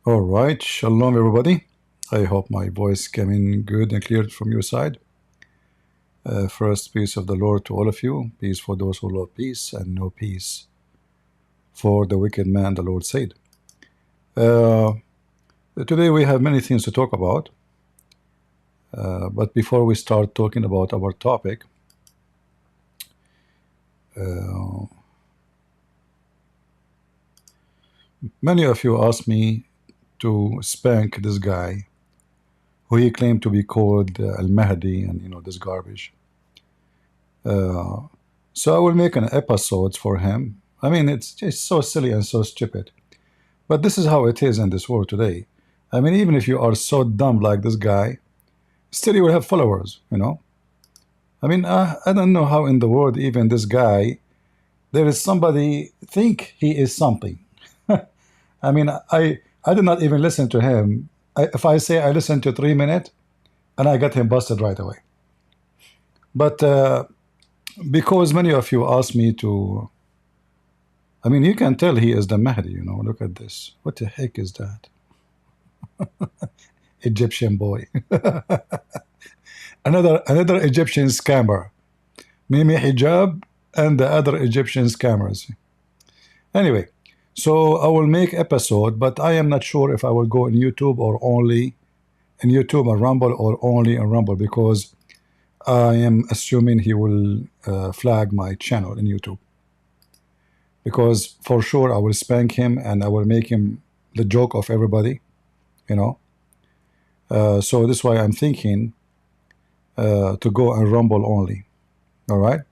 All right, shalom everybody. I hope my voice came in good and clear from your side. First, peace of the Lord to all of you. Peace for those who love peace, and no peace for the wicked man, the Lord said. Uh, Today we have many things to talk about. But before we start talking about our topic, uh, many of you asked me to spank this guy who he claimed to be called Al-Mahdi and this garbage. So I will make an episode for him. I mean, it's just so silly and so stupid. But this is how it is in this world today. I mean, even if you are so dumb like this guy, still you will have followers. I mean, I don't know how in the world even this guy, there is somebody think he is something. I mean, I did not even listen to him. If I say I listened to 3 minutes, and I got him busted right away. But because many of you asked me to, I mean, you can tell he is the Mahdi. Look at this. What the heck is that? Egyptian boy. Another Egyptian scammer. Mimi Hijab and the other Egyptian scammers. Anyway, so I will make episode, but I am not sure if I will go on YouTube or only in YouTube and Rumble or only on Rumble, because I am assuming he will flag my channel in YouTube. Because for sure I will spank him and I will make him the joke of everybody. So this is why I'm thinking to go and Rumble only. All right.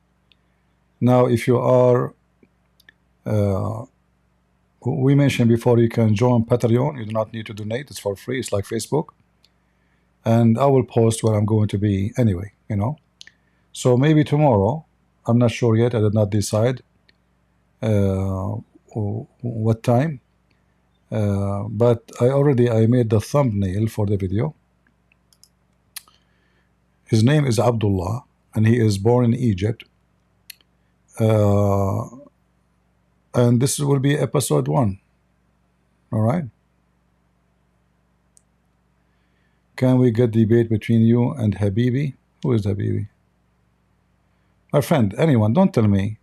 Now, if you are, we mentioned before, you can join Patreon. You do not need to donate. It's for free. It's like Facebook. And I will post where I'm going to be anyway. So maybe tomorrow. I'm not sure yet. I did not decide what time. But I made the thumbnail for the video. His name is Abdullah, and he is born in Egypt. And this will be episode 1. All right. Can we get debate between you and Habibi? Who is Habibi? My friend, anyone. Don't tell me.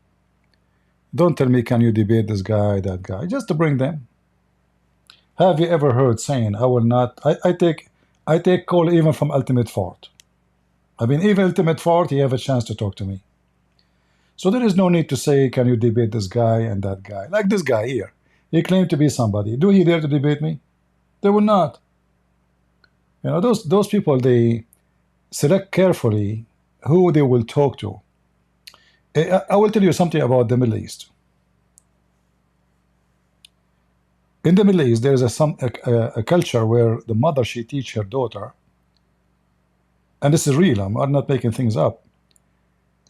Don't tell me, can you debate this guy, that guy? Just to bring them. Have you ever heard saying, I will not, I take call even from Ultimate Fort. I mean, even Ultimate Fort, he have a chance to talk to me. So there is no need to say, can you debate this guy and that guy? Like this guy here. He claimed to be somebody. Do he dare to debate me? They will not. Those people, they select carefully who they will talk to. I will tell you something about the Middle East. In the Middle East, there is a culture where the mother, she teach her daughter, and this is real, I'm not making things up.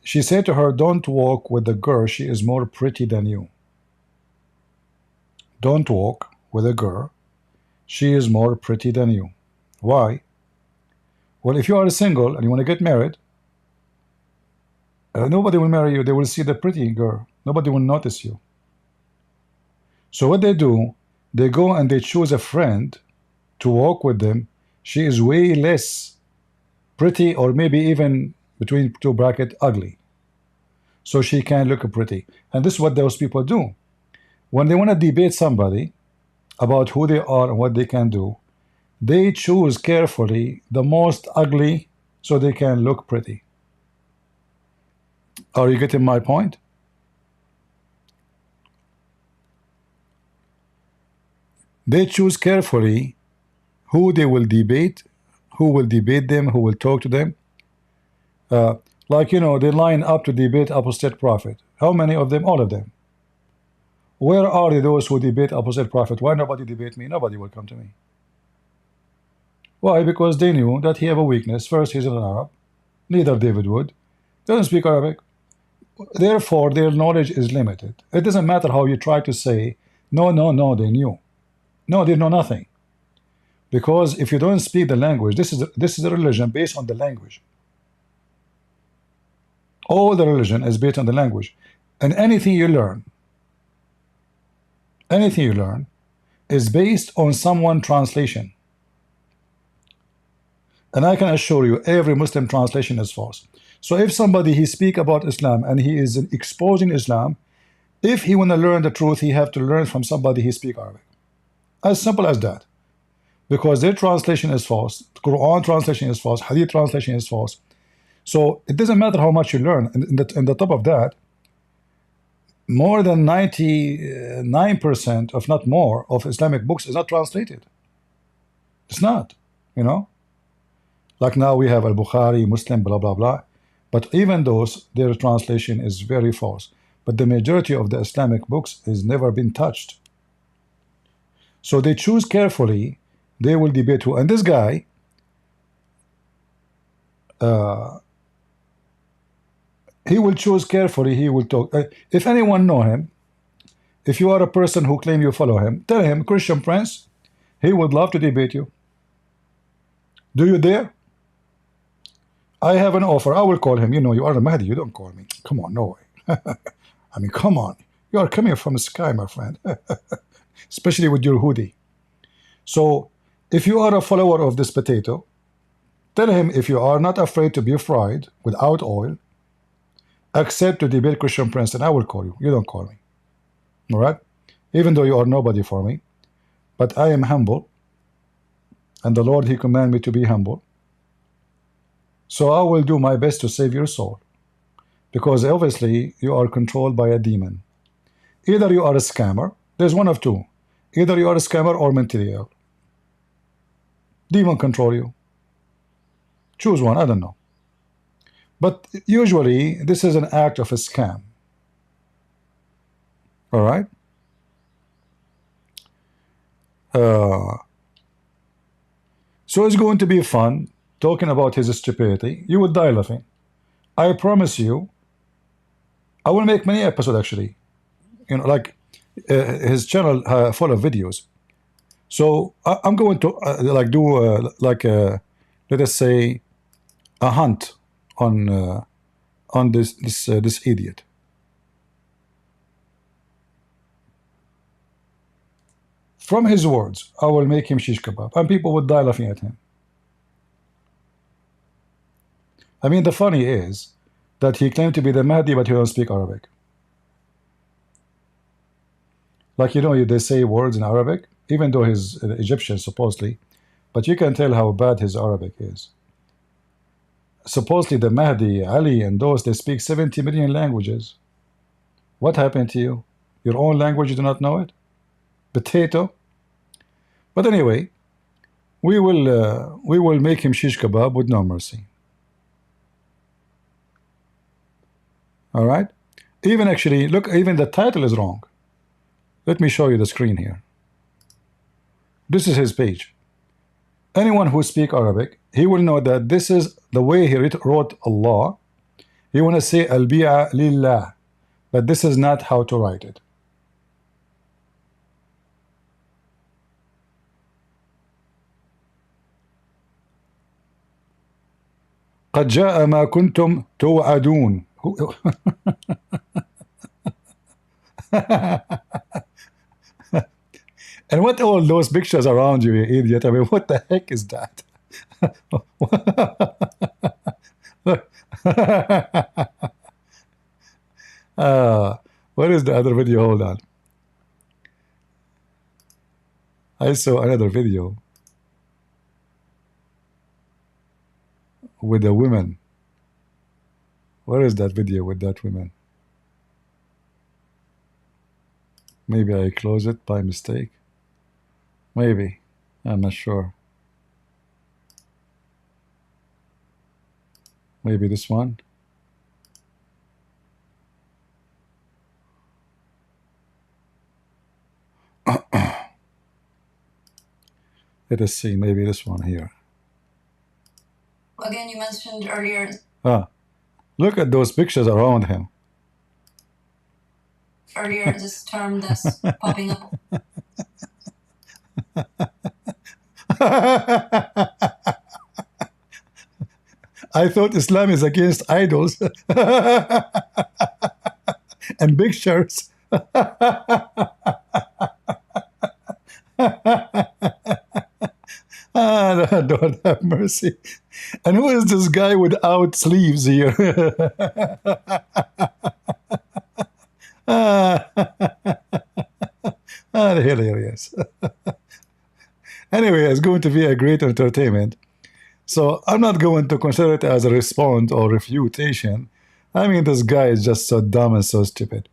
She said to her, don't walk with the girl, she is more pretty than you. Don't walk with a girl, she is more pretty than you. Why? Well, if you are single and you want to get married, nobody will marry you. They will see the pretty girl. Nobody will notice you. So what they do, they go and they choose a friend to walk with them. She is way less pretty, or maybe even between two brackets, ugly. So she can look pretty. And this is what those people do. When they want to debate somebody about who they are and what they can do, they choose carefully the most ugly so they can look pretty. Are you getting my point? They choose carefully who they will debate, who will debate them, who will talk to them. They line up to debate apostate prophet. How many of them? All of them. Where are those who debate apostate prophet? Why nobody debate me? Nobody will come to me. Why? Because they knew that he have a weakness. First, he's an Arab. Neither David would. Doesn't speak Arabic. Therefore, their knowledge is limited. It doesn't matter how you try to say, no, they knew. No, they know nothing. Because if you don't speak the language, this is a religion based on the language. All the religion is based on the language. And anything you learn is based on someone translation. And I can assure you, every Muslim translation is false. So if somebody he speak about Islam and he is exposing Islam, if he want to learn the truth, he have to learn from somebody he speak Arabic. As simple as that. Because their translation is false, Quran translation is false, Hadith translation is false. So it doesn't matter how much you learn. In the top of that, more than 99%, if not more, of Islamic books is not translated. It's not, you know. Like now we have Al-Bukhari, Muslim, blah, blah, blah. But even those, their translation is very false. But the majority of the Islamic books has never been touched. So they choose carefully. They will debate who. And this guy, he will choose carefully. He will talk. If anyone know him, if you are a person who claim you follow him, tell him, Christian Prince, he would love to debate you. Do you dare? I have an offer. I will call him. You know, you are the Mahdi. You don't call me. Come on, no way. I mean, come on. You are coming from the sky, my friend. Especially with your hoodie. So, if you are a follower of this potato, tell him if you are not afraid to be fried without oil, accept to debate Christian Prince, and I will call you. You don't call me. All right? Even though you are nobody for me. But I am humble. And the Lord, He commanded me to be humble. So I will do my best to save your soul. Because obviously you are controlled by a demon. Either you are a scammer. There's one of two. Either you are a scammer or mentally ill. Demon control you. Choose one. I don't know. But usually this is an act of a scam. All right? So it's going to be fun talking about his stupidity. You will die laughing. I promise you. I will make many episodes actually. You know, like his channel full of videos. So I'm going to like do let us say a hunt on this idiot. From his words, I will make him shish kebab, and people would die laughing at him. I mean, the funny is that he claimed to be the Mahdi, but he don't speak Arabic. Like, you know, they say words in Arabic, even though he's Egyptian, supposedly, but you can tell how bad his Arabic is. Supposedly the Mahdi, Ali, and those, they speak 70 million languages. What happened to you? Your own language, you do not know it? Potato? But anyway, we will make him shish kebab with no mercy. All right? Even actually, look, even the title is wrong. Let me show you the screen here. This is his page. Anyone who speaks Arabic, he will know that this is the way he wrote Allah. He want to say al-bi'a lillah, but this is not how to write it. قد جاء ما كنتم توعدون. And what all those pictures around you, you idiot? I mean, what the heck is that? Where is the other video? Hold on. I saw another video with the women. Where is that video with that woman? Maybe I close it by mistake. Maybe. I'm not sure. Maybe this one. Let us see. Maybe this one here. Again, you mentioned earlier. Look at those pictures around him. Earlier, this term that's popping up. I thought Islam is against idols and pictures. Lord have mercy. And who is this guy without sleeves here? Hilarious. Anyway, it's going to be a great entertainment. So I'm not going to consider it as a response or refutation. I mean, this guy is just so dumb and so stupid.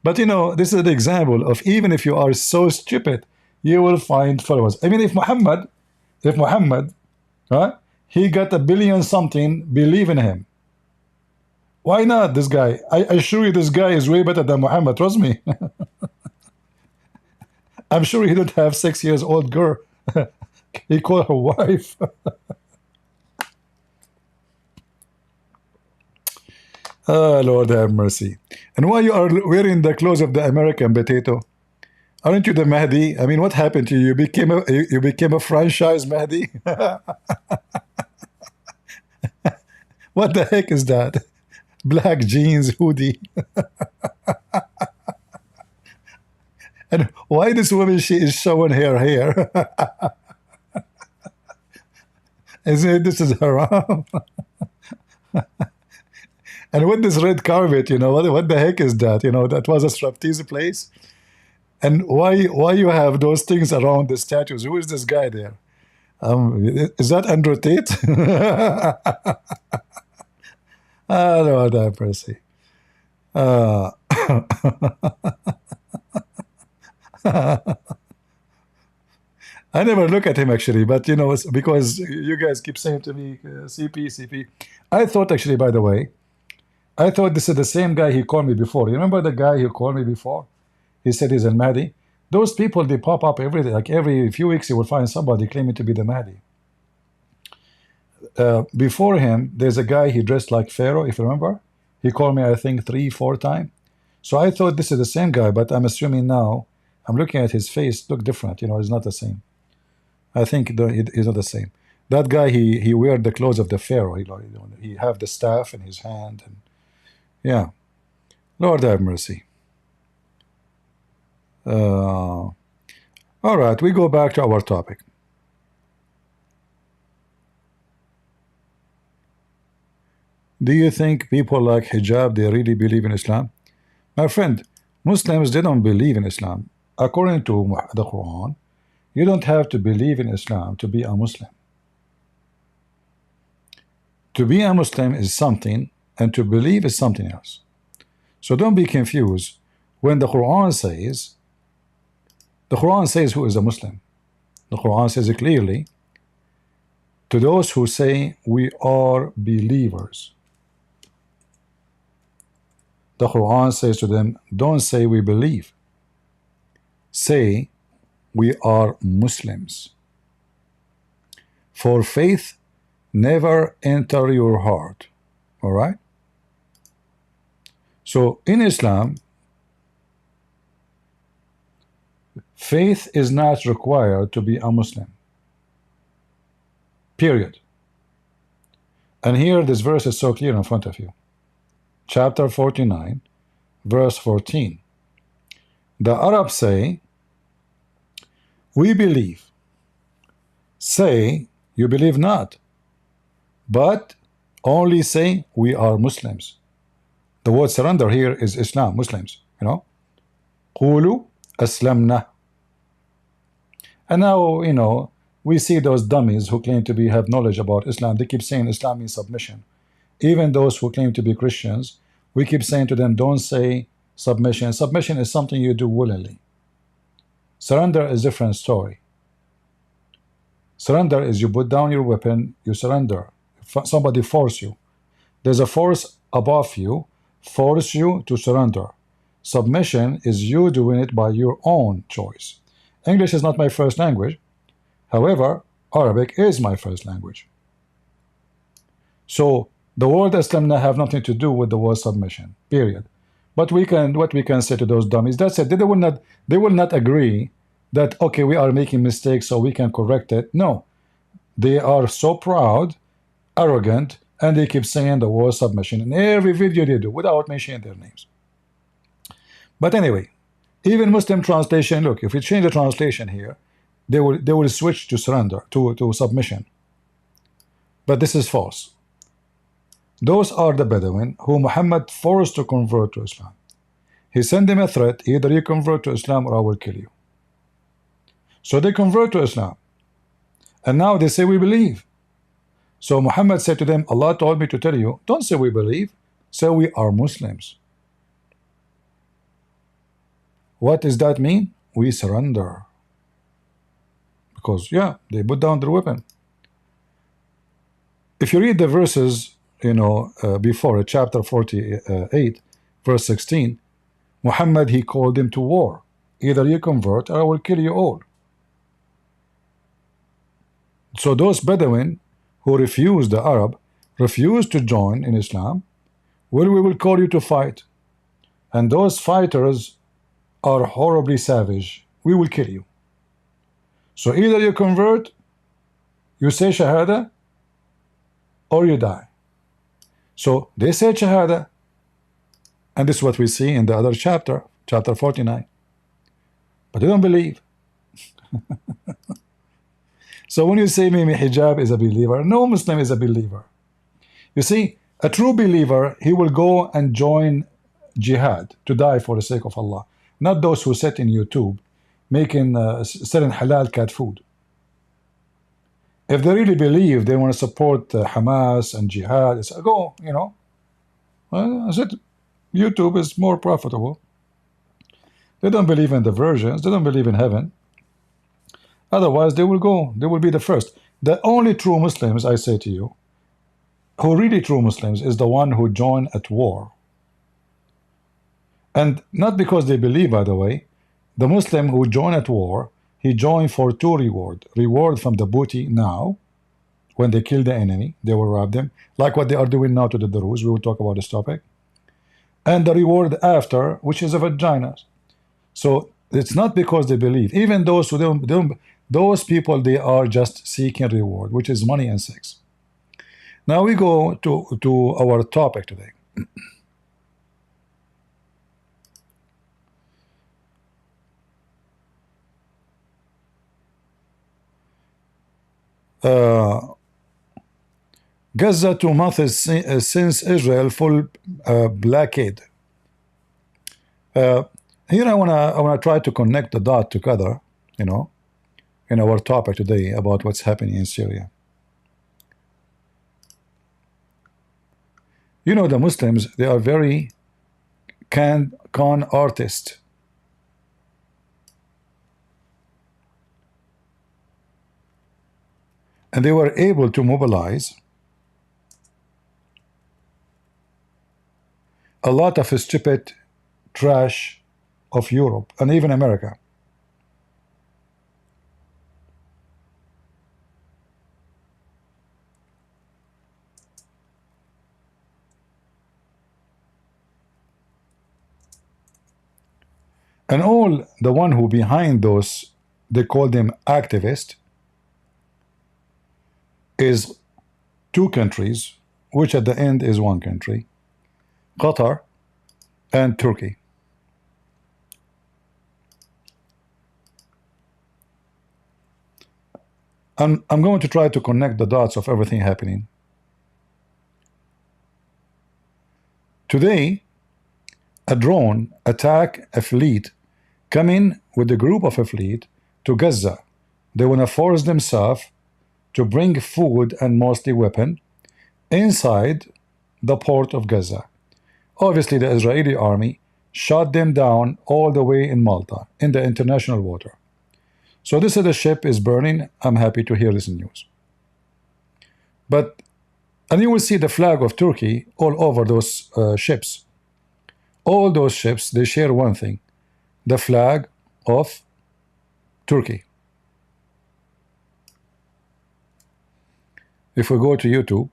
But this is an example of even if you are so stupid, you will find followers. I mean, if Muhammad, huh, he got a billion something, believe in him. Why not this guy? I assure you, this guy is way better than Muhammad. Trust me. I'm sure he don't have 6 years old girl. He called her wife. Ah, Lord have mercy. And why you are wearing the clothes of the American potato? Aren't you the Mahdi? I mean, what happened to you? You became a franchise Mahdi? What the heck is that? Black jeans, hoodie. And why this woman, she is showing her hair? Isn't it, this is haram? And with this red carpet, what the heck is that? That was a striptease place. And why you have those things around the statues? Who is this guy there? Is that Andrew Tate? Ah, Lord have mercy. I never look at him actually, but it's because you guys keep saying to me, CP. I thought actually, by the way, I thought this is the same guy he called me before. You remember the guy who called me before? He said he's Al Mahdi. Those people, they pop up every day. Like every few weeks, you will find somebody claiming to be the Mahdi. Before him, there's a guy, he dressed like Pharaoh, if you remember. He called me, I think, 3-4 times. So I thought this is the same guy, but I'm assuming now, I'm looking at his face, look different. He's not the same. I think he's not the same. That guy, he wear the clothes of the Pharaoh. He have the staff in his hand. And yeah. Lord have mercy. All right, we go back to our topic. Do you think people like hijab, they really believe in Islam? My friend, Muslims, they don't believe in Islam. According to the Quran, you don't have to believe in Islam to be a Muslim. To be a Muslim is something, and to believe is something else. So don't be confused when the Quran says who is a Muslim. The Quran says it clearly, to those who say we are believers. The Quran says to them, don't say we believe. Say we are Muslims. For faith never enter your heart. All right? So in Islam, faith is not required to be a Muslim. Period. And here this verse is so clear in front of you. Chapter 49, verse 14. The Arabs say, we believe. Say, you believe not. But only say, we are Muslims. The word surrender here is Islam, Muslims. قولوا أسلمنا. And now, we see those dummies who claim to have knowledge about Islam. They keep saying Islam means submission. Even those who claim to be Christians, we keep saying to them, don't say submission. Submission is something you do willingly. Surrender is a different story. Surrender is you put down your weapon, you surrender. Somebody force you. There's a force above you, force you to surrender. Submission is you doing it by your own choice. English is not my first language. However, Arabic is my first language. So the word Islamna have nothing to do with the word submission, period. But what we can say to those dummies, that's it. They will not agree that, okay, we are making mistakes so we can correct it. No. They are so proud, arrogant, and they keep saying the word submission in every video they do without mentioning their names. But anyway, even Muslim translation, look, if we change the translation here, they will switch to surrender, to submission. But this is false. Those are the Bedouin who Muhammad forced to convert to Islam. He sent them a threat, either you convert to Islam or I will kill you. So they convert to Islam. And now they say we believe. So Muhammad said to them, Allah told me to tell you, don't say we believe, say we are Muslims. What does that mean? We surrender. Because, yeah, they put down their weapon. If you read the verses, before chapter 48, verse 16, Muhammad, he called them to war. Either you convert or I will kill you all. So those Bedouin who refused, the Arab, refused to join in Islam, well, we will call you to fight. And those fighters are horribly savage. We will kill you. So either you convert, you say Shahada, or you die. So they said Shahada, and this is what we see in the other chapter, chapter 49. But they don't believe. So when you say Mimi Hijab is a believer, no Muslim is a believer. You see, a true believer, he will go and join jihad to die for the sake of Allah. Not those who sit in YouTube making selling halal cat food. If they really believe they want to support Hamas and jihad, it's go, I said YouTube is more profitable. They don't believe in the virgins, they don't believe in heaven. Otherwise they will go, they will be the first. The only true Muslims, I say to you, who really true Muslims, is the one who join at war. And not because they believe, by the way. The Muslim who join at war, he joined for two reward. Reward from the booty now, when they kill the enemy, they will rob them, like what they are doing now to the Druze. We will talk about this topic. And the reward after, which is a vagina. So it's not because they believe. Even those who don't those people, they are just seeking reward, which is money and sex. Now we go to our topic today. Gaza 2 months since Israel full blockade. Here I wanna try to connect the dot together, in our topic today about what's happening in Syria. The Muslims, they are very con artists. And they were able to mobilize a lot of stupid trash of Europe and even America. And all the one who behind those, they call them activists, is two countries, which at the end is one country, Qatar and Turkey. I'm going to try to connect the dots of everything happening. Today, a drone attacked a fleet coming with a group of a fleet to Gaza. They want to force themselves to bring food and mostly weapon inside the port of Gaza. Obviously, the Israeli army shot them down all the way in Malta, in the international water. So this is the ship is burning. I'm happy to hear this news. And you will see the flag of Turkey all over those ships. All those ships, they share one thing, the flag of Turkey. If we go to YouTube,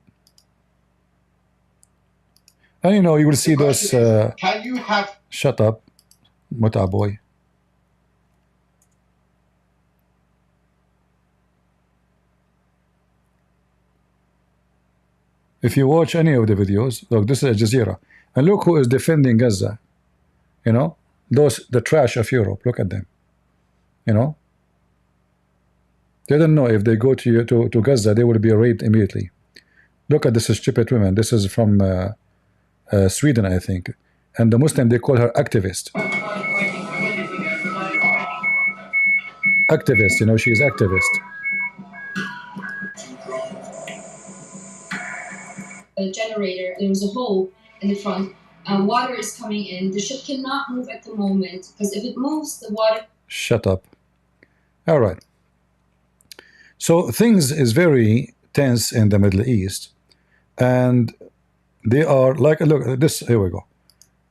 and you will see those. Can you have? Shut up, Muta boy. If you watch any of the videos, look, this is Al Jazeera, and look who is defending Gaza. The trash of Europe. Look at them. They don't know if they go to Gaza, they will be raped immediately. Look at this stupid woman. This is from Sweden, I think. And the Muslim, they call her activist. Activist, you know, she is activist. A generator, there was a hole in the front. Water is coming in. The ship cannot move at the moment because if it moves, the water. Shut up. All right. So things is very tense in the Middle East, and they are like, look at this. Here we go.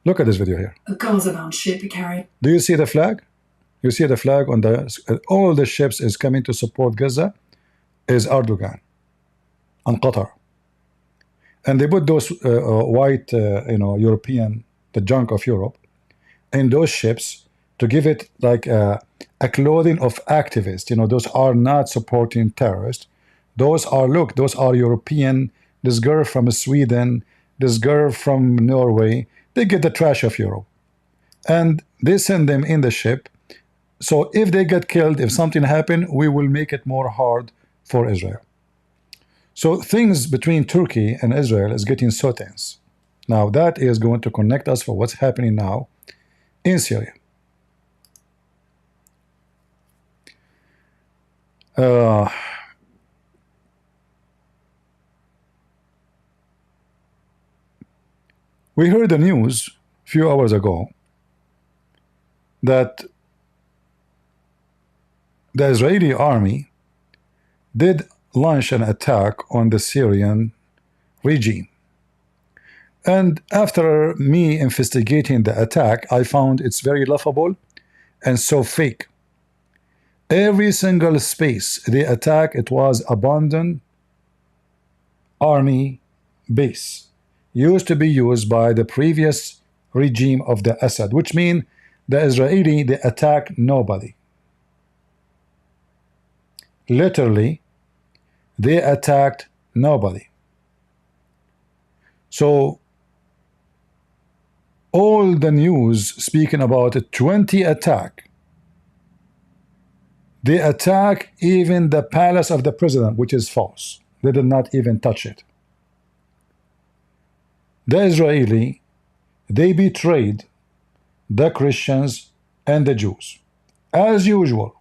Look at this video here. A Gaza-bound ship carried. Do you see the flag? You see the flag on the all the ships is coming to support Gaza is Erdogan and Qatar, and they put those white, European, the junk of Europe, in those ships to give it like a clothing of activists. You know, those are not supporting terrorists. Those are, look, those are European. This girl from Sweden, this girl from Norway, they get the trash of Europe. And they send them in the ship. So if they get killed, if something happens, we will make it more hard for Israel. So things between Turkey and Israel is getting so tense. Now that is going to connect us for what's happening now in Syria. We heard the news a few hours ago that the Israeli army did launch an attack on the Syrian regime. And after me investigating the attack, I found it's very laughable and so fake. Every single space they attack, it was abandoned army base, used to be used by the previous regime of the Assad, which means the Israeli, they attack nobody. Literally, they attacked nobody. So all the news speaking about a 20 attack, they attack even the palace of the president, which is false. They did not even touch it. The Israeli, they betrayed the Christians and the Jews. As usual.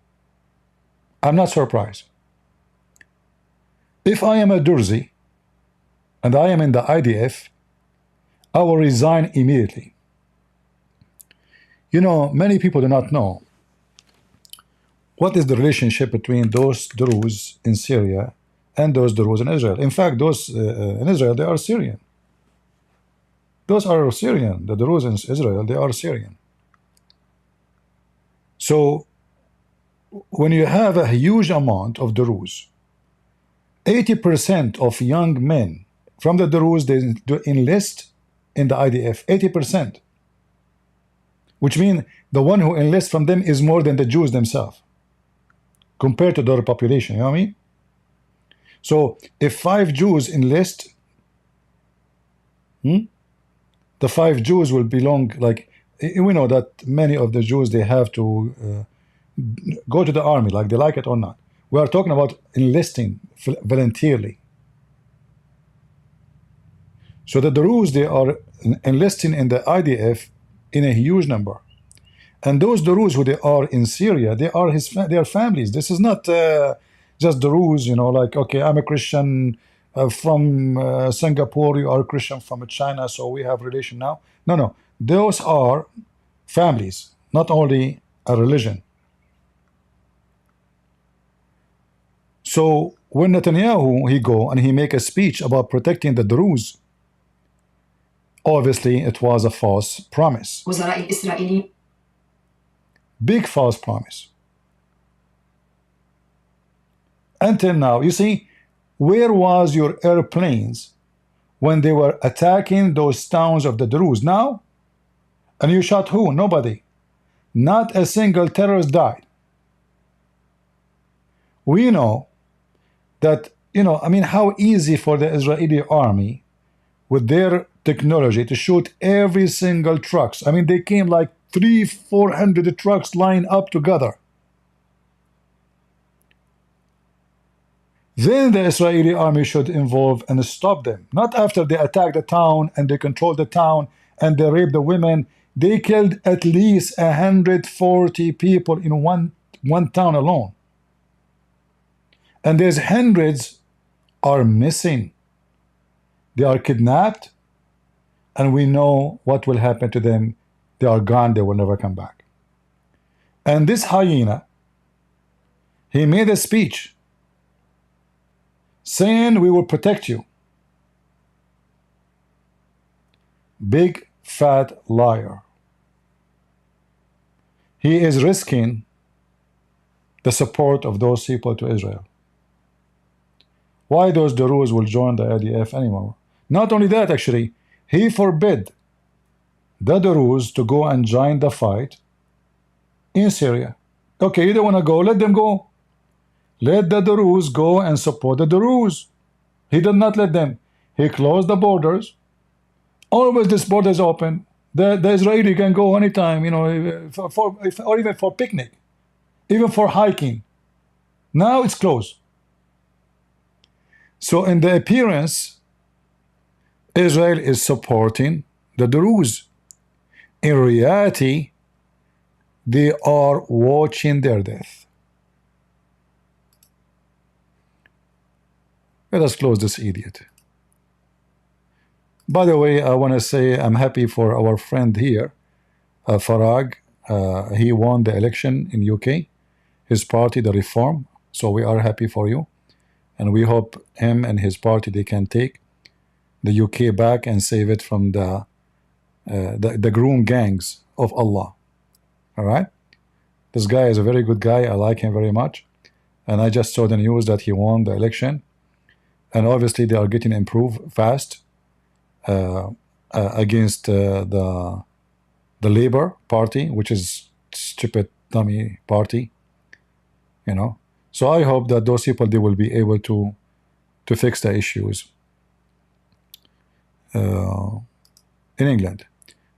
I'm not surprised. If I am a Durzi and I am in the IDF, I will resign immediately. You know, many people do not know what is the relationship between those Druze in Syria and those Druze in Israel. In fact, those in Israel, they are Syrian. Those are Syrian. The Druze in Israel, they are Syrian. So when you have a huge amount of Druze, 80% of young men from the Druze, they enlist in the IDF, 80%. Which means the one who enlists from them is more than the Jews themselves, compared to their population, you know what I mean? So if 5 Jews enlist, the 5 Jews will belong, like, we know that many of the Jews, they have to go to the army, like they like it or not. We are talking about enlisting voluntarily. So the Druze, they are enlisting in the IDF in a huge number. And those Druze who they are in Syria, they are their families. This is not just Druze, you know, like, okay, I'm a Christian from Singapore, you are a Christian from China, so we have relation now. No, no. Those are families, not only a religion. So when Netanyahu, he go and he make a speech about protecting the Druze, obviously it was a false promise. Big false promise. Until now, you see, where was your airplanes when they were attacking those towns of the Druze? Now? And you shot who? Nobody. Not a single terrorist died. We know that, you know, I mean, how easy for the Israeli army with their technology to shoot every single trucks. I mean, they came like 300-400 trucks lined up together. Then the Israeli army should involve and stop them. Not after they attack the town and they control the town and they rape the women. They killed at least 140 people in one town alone. And there's hundreds are missing. They are kidnapped, and we know what will happen to them. They are gone. They will never come back. And this hyena, he made a speech saying, we will protect you. Big fat liar. He is risking the support of those people to Israel. Why those Druze will join the IDF anymore? Not only that, actually, he forbid the Druze to go and join the fight in Syria. Okay, you don't want to go, let them go. Let the Druze go and support the Druze. He did not let them. He closed the borders. Always this border is open. The Israeli can go anytime, you know, or even for picnic, even for hiking. Now it's closed. So in the appearance, Israel is supporting the Druze. In reality, they are watching their death. Let us close this idiot. By the way, I want to say I'm happy for our friend here, Farag. He won the election in UK, his party, the Reform. So we are happy for you. And we hope him and his party, they can take the UK back and save it from the groom gangs of Allah. All right? This guy is a very good guy. I like him very much. And I just saw the news that he won the election. And obviously they are getting improved fast against the Labour Party, which is stupid, dummy party. You know? So I hope that those people, they will be able to fix the issues in England.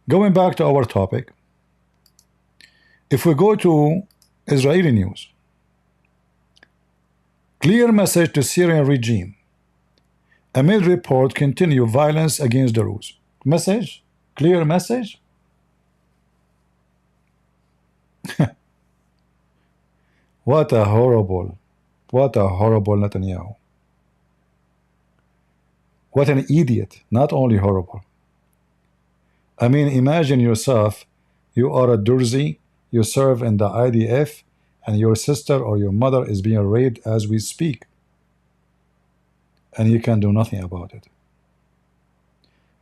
Going back to our topic, if we go to Israeli news, clear message to Syrian regime. Amid report continue violence against the Druze. Message? Clear message? What a horrible Netanyahu. What an idiot. Not only horrible. I mean, imagine yourself, you are a Durzi, you serve in the IDF, and your sister or your mother is being raped as we speak. And you can do nothing about it.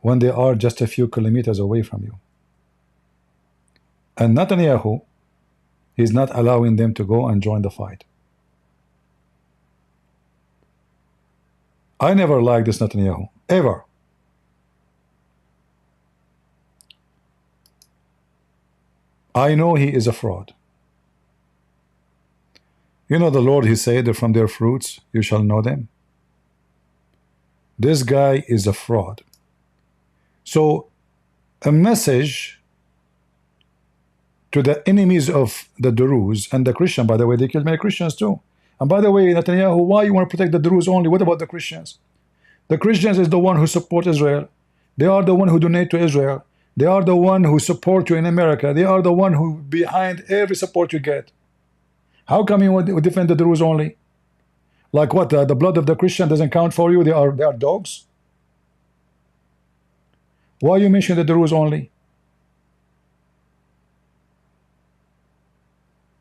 When they are just a few kilometers away from you. And Netanyahu, he's not allowing them to go and join the fight. I never liked this Netanyahu, ever. I know he is a fraud. You know the Lord, he said, from their fruits you shall know them. This guy is a fraud. So, a message to the enemies of the Druze and the Christian, by the way, they killed many Christians too. And by the way, Netanyahu, why you want to protect the Druze only? What about the Christians? The Christians is the one who support Israel. They are the one who donate to Israel. They are the one who support you in America. They are the one who behind every support you get. How come you would defend the Druze only? Like what? The blood of the Christian doesn't count for you? They are dogs? Why you mention the Druze only?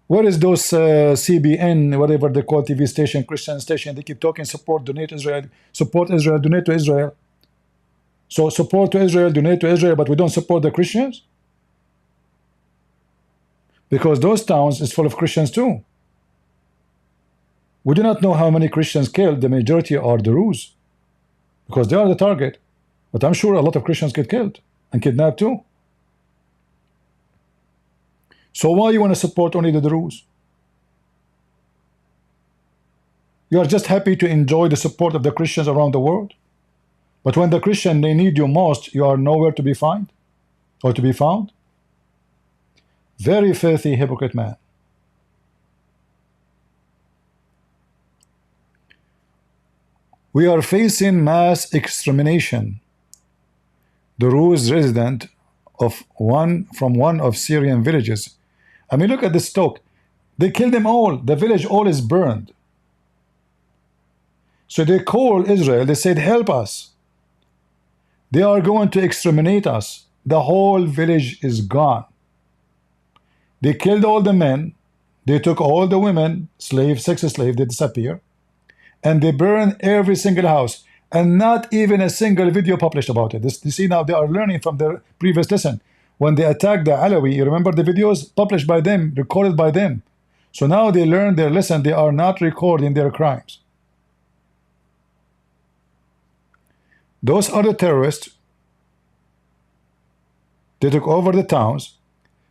What is those CBN, whatever they call TV station, Christian station? They keep talking support, donate Israel, support Israel, donate to Israel. So support to Israel, donate to Israel, but we don't support the Christians? Because those towns is full of Christians too. We do not know how many Christians killed. The majority are Druze, because they are the target. But I'm sure a lot of Christians get killed and kidnapped too. So why you want to support only the Druze? You are just happy to enjoy the support of the Christians around the world. But when the Christian, they need you most, you are nowhere to be found or to be found. Very filthy, hypocrite man. We are facing mass extermination. The Rus resident from one of Syrian villages. I mean, look at this talk. They killed them all. The village all is burned. So they called Israel. They said, help us. They are going to exterminate us. The whole village is gone. They killed all the men. They took all the women, sex slave, they disappear. And they burned every single house. And not even a single video published about it. You see, now they are learning from their previous lesson. When they attacked the Alawi, you remember the videos published by them, recorded by them. So now they learned their lesson. They are not recording their crimes. Those are the terrorists. They took over the towns.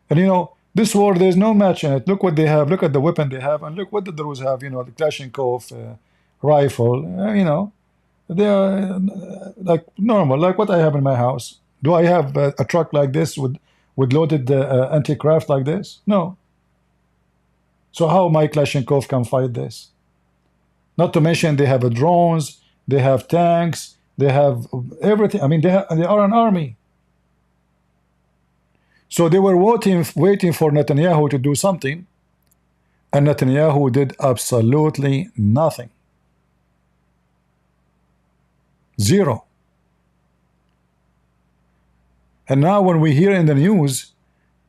And you know, this war, there's no match in it. Look what they have. Look at the weapon they have. And look what the Druze have. You know, the Kalashnikov rifle. You know, they are like normal, like what I have in my house. Do I have a truck like this with loaded anti-craft like this? No. So how my Kalashnikov can fight this? Not to mention they have drones, they have tanks, they have everything. I mean, they are an army. So they were waiting for Netanyahu to do something, and Netanyahu did absolutely nothing. Zero. And now when we hear in the news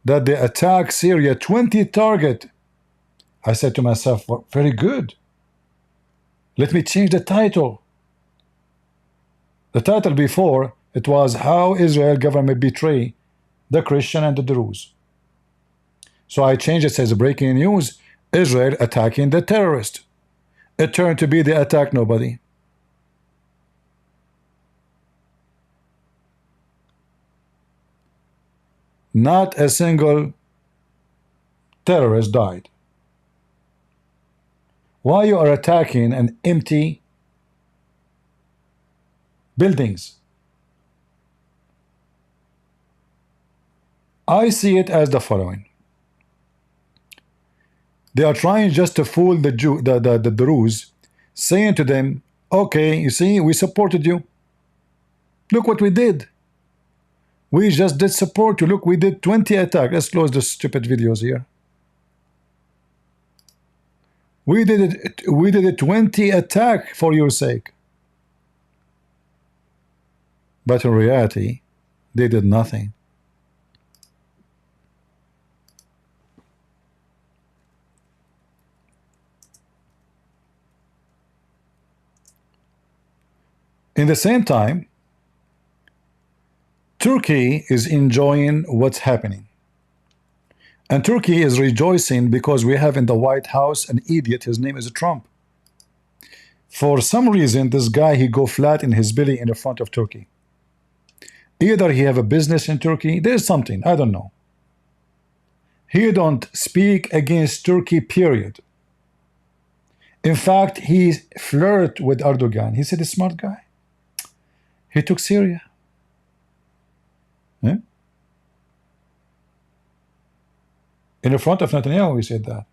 that they attack Syria, 20 target, I said to myself, well, very good. Let me change the title. The title before, it was How Israel Government Betray the Christian and the Druze. So I changed it, says breaking news, Israel attacking the terrorist. It turned to be the attack nobody. Not a single terrorist died. Why you are attacking an empty buildings? I see it as the following. They are trying just to fool the Druze, saying to them, okay, you see, we supported you. Look what we did. We just did support you. Look, we did 20 attacks. Let's close the stupid videos here. We did a 20 attack for your sake. But in reality, they did nothing. In the same time, Turkey is enjoying what's happening. And Turkey is rejoicing because we have in the White House an idiot. His name is Trump. For some reason, this guy, he go flat in his belly in the front of Turkey. Either he have a business in Turkey, there's something, I don't know. He don't speak against Turkey, period. In fact, he flirt with Erdogan. He said, a smart guy. He took Syria. Yeah? In the front of Netanyahu, he said that.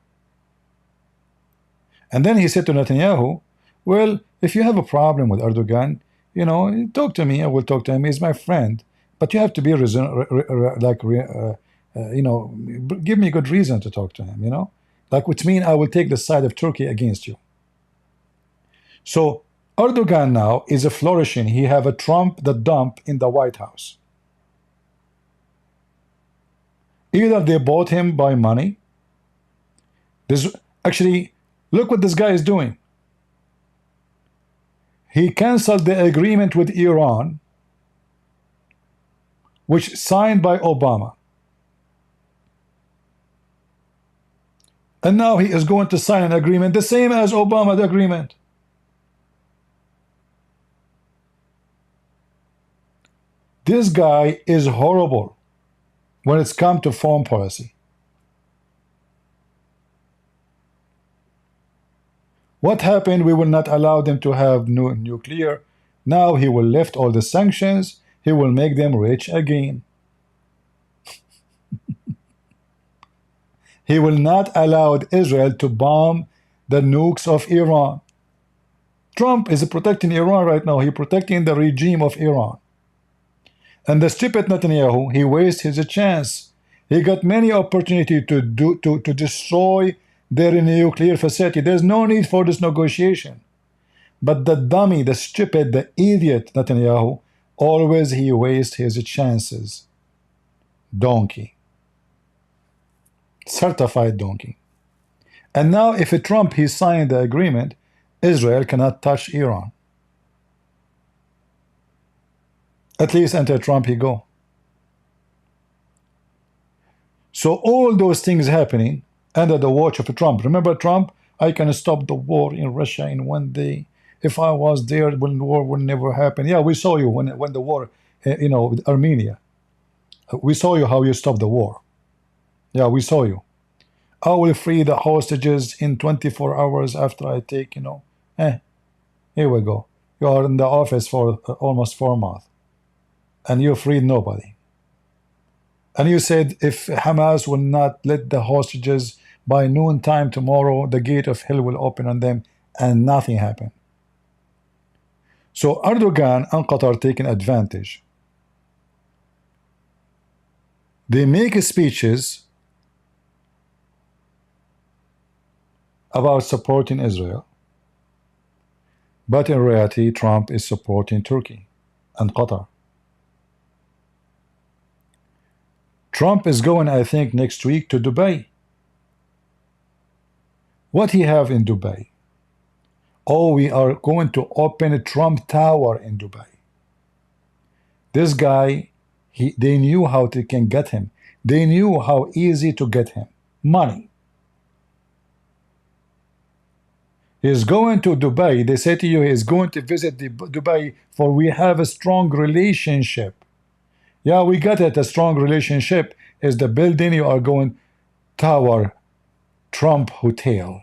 And then he said to Netanyahu, well, if you have a problem with Erdogan, you know, talk to me. I will talk to him. He's my friend. But you have to be you know, give me a good reason to talk to him, you know, like, which means I will take the side of Turkey against you. So Erdogan now is a flourishing. He have a Trump the dump in the White House. Either they bought him by money. This actually, look what this guy is doing. He canceled the agreement with Iran, which signed by Obama. And now he is going to sign an agreement the same as Obama's agreement. This guy is horrible when it's come to foreign policy. What happened? We will not allow them to have nuclear. Now he will lift all the sanctions. He will make them rich again. He will not allow Israel to bomb the nukes of Iran. Trump is protecting Iran right now. He's protecting the regime of Iran. And the stupid Netanyahu, he wasted his chance. He got many opportunity to destroy their nuclear facility. There's no need for this negotiation. But the dummy, the stupid, the idiot Netanyahu, always he wastes his chances. Donkey. Certified donkey. And now if Trump he signed the agreement, Israel cannot touch Iran. At least until Trump he go. So all those things happening under the watch of Trump. Remember Trump? I can stop the war in Russia in one day. If I was there, when the war would never happen. Yeah, we saw you when the war, with Armenia. We saw you how you stopped the war. Yeah, we saw you. I will free the hostages in 24 hours after I take, here we go. You are in the office for almost 4 months. And you freed nobody. And you said if Hamas will not let the hostages by noontime tomorrow, the gate of hell will open on them, and nothing happened. So Erdogan and Qatar taking advantage. They make speeches about supporting Israel, but in reality Trump is supporting Turkey and Qatar. Trump is going, I think, next week to Dubai. What he have in Dubai? Oh, we are going to open a Trump Tower in Dubai. This guy, they knew how they can get him. They knew how easy to get him. Money. He's going to Dubai. They say to you he's going to visit Dubai for we have a strong relationship. Yeah, we got it. A strong relationship is the building you are going Tower Trump Hotel.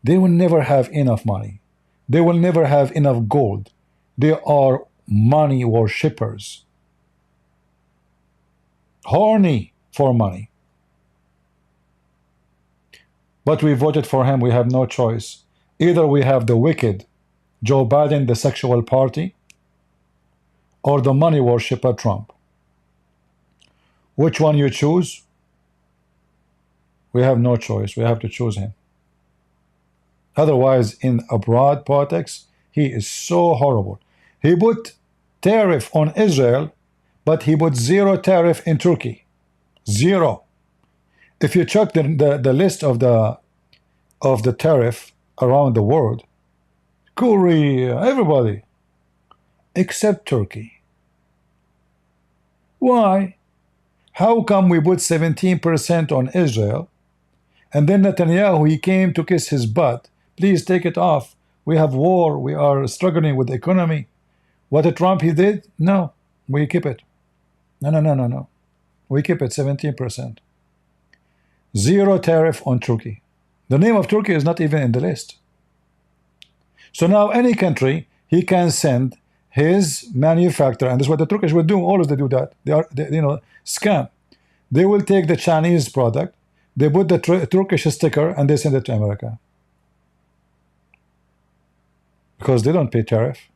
They will never have enough money. They will never have enough gold. They are money worshippers. Horny for money. But we voted for him. We have no choice. Either we have the wicked Joe Biden, the sexual party, or the money worshipper Trump. Which one you choose? We have no choice. We have to choose him. Otherwise, in abroad politics, he is so horrible. He put tariff on Israel, but he put zero tariff in Turkey. Zero. If you check the list of the tariff around the world, Korea, everybody, except Turkey. Why? How come we put 17% on Israel, and then Netanyahu, he came to kiss his butt? Please take it off. We have war. We are struggling with the economy. What did Trump he did? No, we keep it. No. We keep it 17%. Zero tariff on Turkey. The name of Turkey is not even in the list. So now any country, he can send his manufacturer, and this is what the Turkish will do. Always they do that. They are, scam. They will take the Chinese product, they put the Turkish sticker, and they send it to America. Because they don't pay tariff.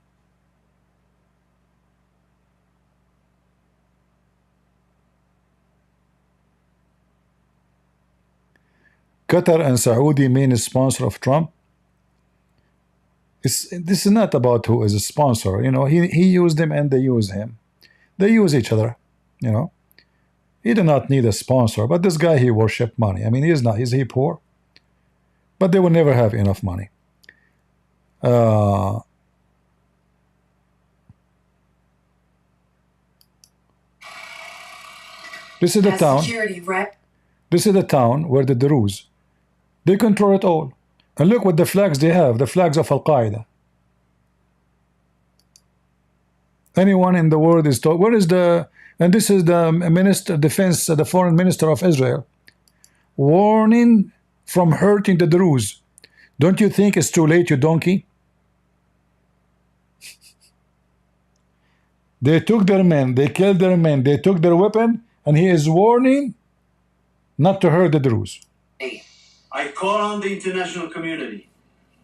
Qatar and Saudi main sponsor of Trump. This is not about who is a sponsor. He used them and they use him. They use each other. He do not need a sponsor. But this guy, he worship money. I mean, he is not. Is he poor? But they will never have enough money. This is the town. This is the town where the Druze, they control it all. And look what the flags they have, the flags of Al-Qaeda. Anyone in the world is told, where is the, and this is the Minister Defense, the Foreign Minister of Israel, warning from hurting the Druze. Don't you think it's too late, you donkey? They took their men, they killed their men, they took their weapon, and he is warning not to hurt the Druze. I call on the international community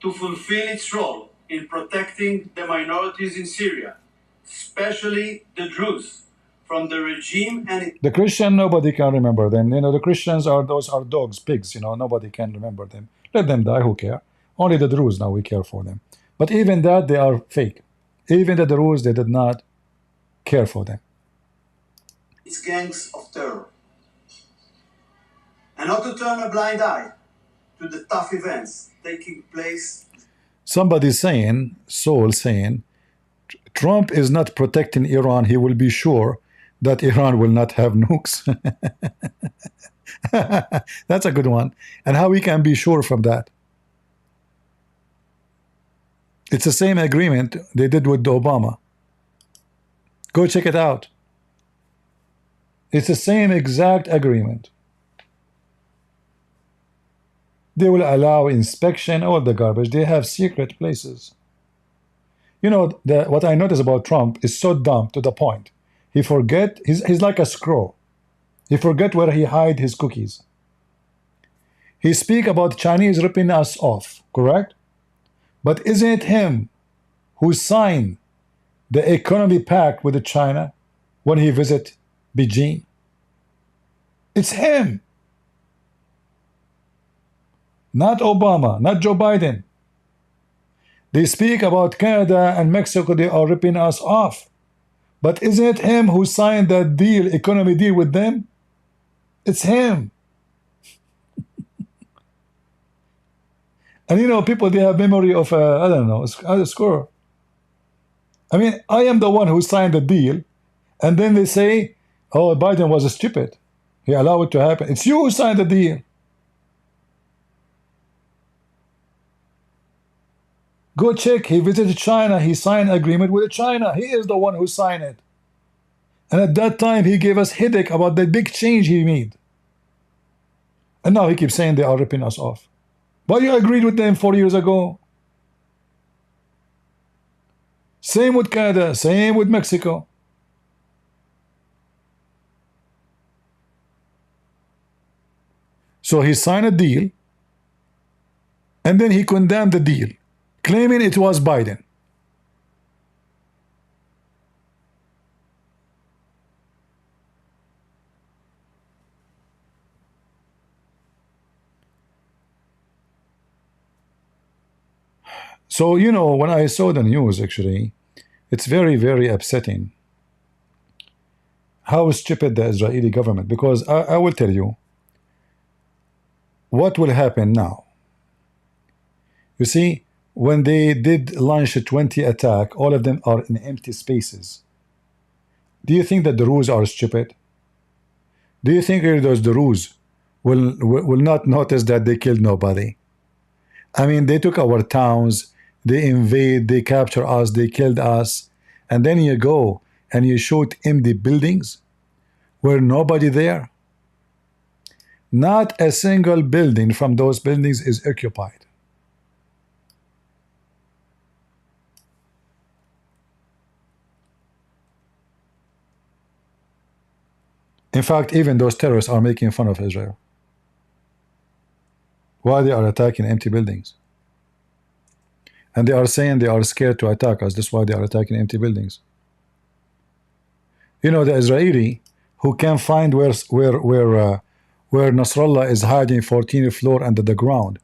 to fulfill its role in protecting the minorities in Syria, especially the Druze, from the regime and The Christian, nobody can remember them. You know, the Christians are those are dogs, pigs. You know, nobody can remember them. Let them die. Who care? Only the Druze now we care for them. But even that, they are fake. Even the Druze, they did not care for them. its gangs of terror. And not to turn a blind eye to the tough events taking place. Somebody saying, Saul saying, Trump is not protecting Iran. He will be sure that Iran will not have nukes. That's a good one. And how we can be sure from that? It's the same agreement they did with Obama. Go check it out. It's the same exact agreement. They will allow inspection, all the garbage. They have secret places. You know, what I notice about Trump is so dumb to the point. He forget, he's like a scroll. He forget where he hide his cookies. He speak about Chinese ripping us off, correct? But isn't it him who signed the economy pact with China when he visit Beijing? It's him. Not Obama, not Joe Biden. They speak about Canada and Mexico, they are ripping us off. But isn't it him who signed that deal, economy deal with them? It's him. And you know, people, they have memory of, I don't know, a score. I mean, I am the one who signed the deal, and then they say, oh, Biden was stupid. He allowed it to happen. It's you who signed the deal. Go check. He visited China. He signed agreement with China. He is the one who signed it. And at that time, he gave us headache about the big change he made. And now he keeps saying they are ripping us off. But you agreed with them 4 years ago. Same with Canada. Same with Mexico. So he signed a deal, and then he condemned the deal, claiming it was Biden. So, you know, when I saw the news, actually, it's very, very upsetting how stupid the Israeli government, because I will tell you what will happen now. You see, when they did launch a 20 attack, all of them are in empty spaces. Do you think that the Druze are stupid? Do you think those Druze will not notice that they killed nobody? I mean, they took our towns, they invade, they capture us, they killed us, and then you go and you shoot empty buildings where nobody there. Not a single building from those buildings is occupied. In fact, even those terrorists are making fun of Israel. Why they are attacking empty buildings? And they are saying they are scared to attack us. That's why they are attacking empty buildings. You know, the Israeli who can find where Nasrallah is hiding 14th floor under the ground,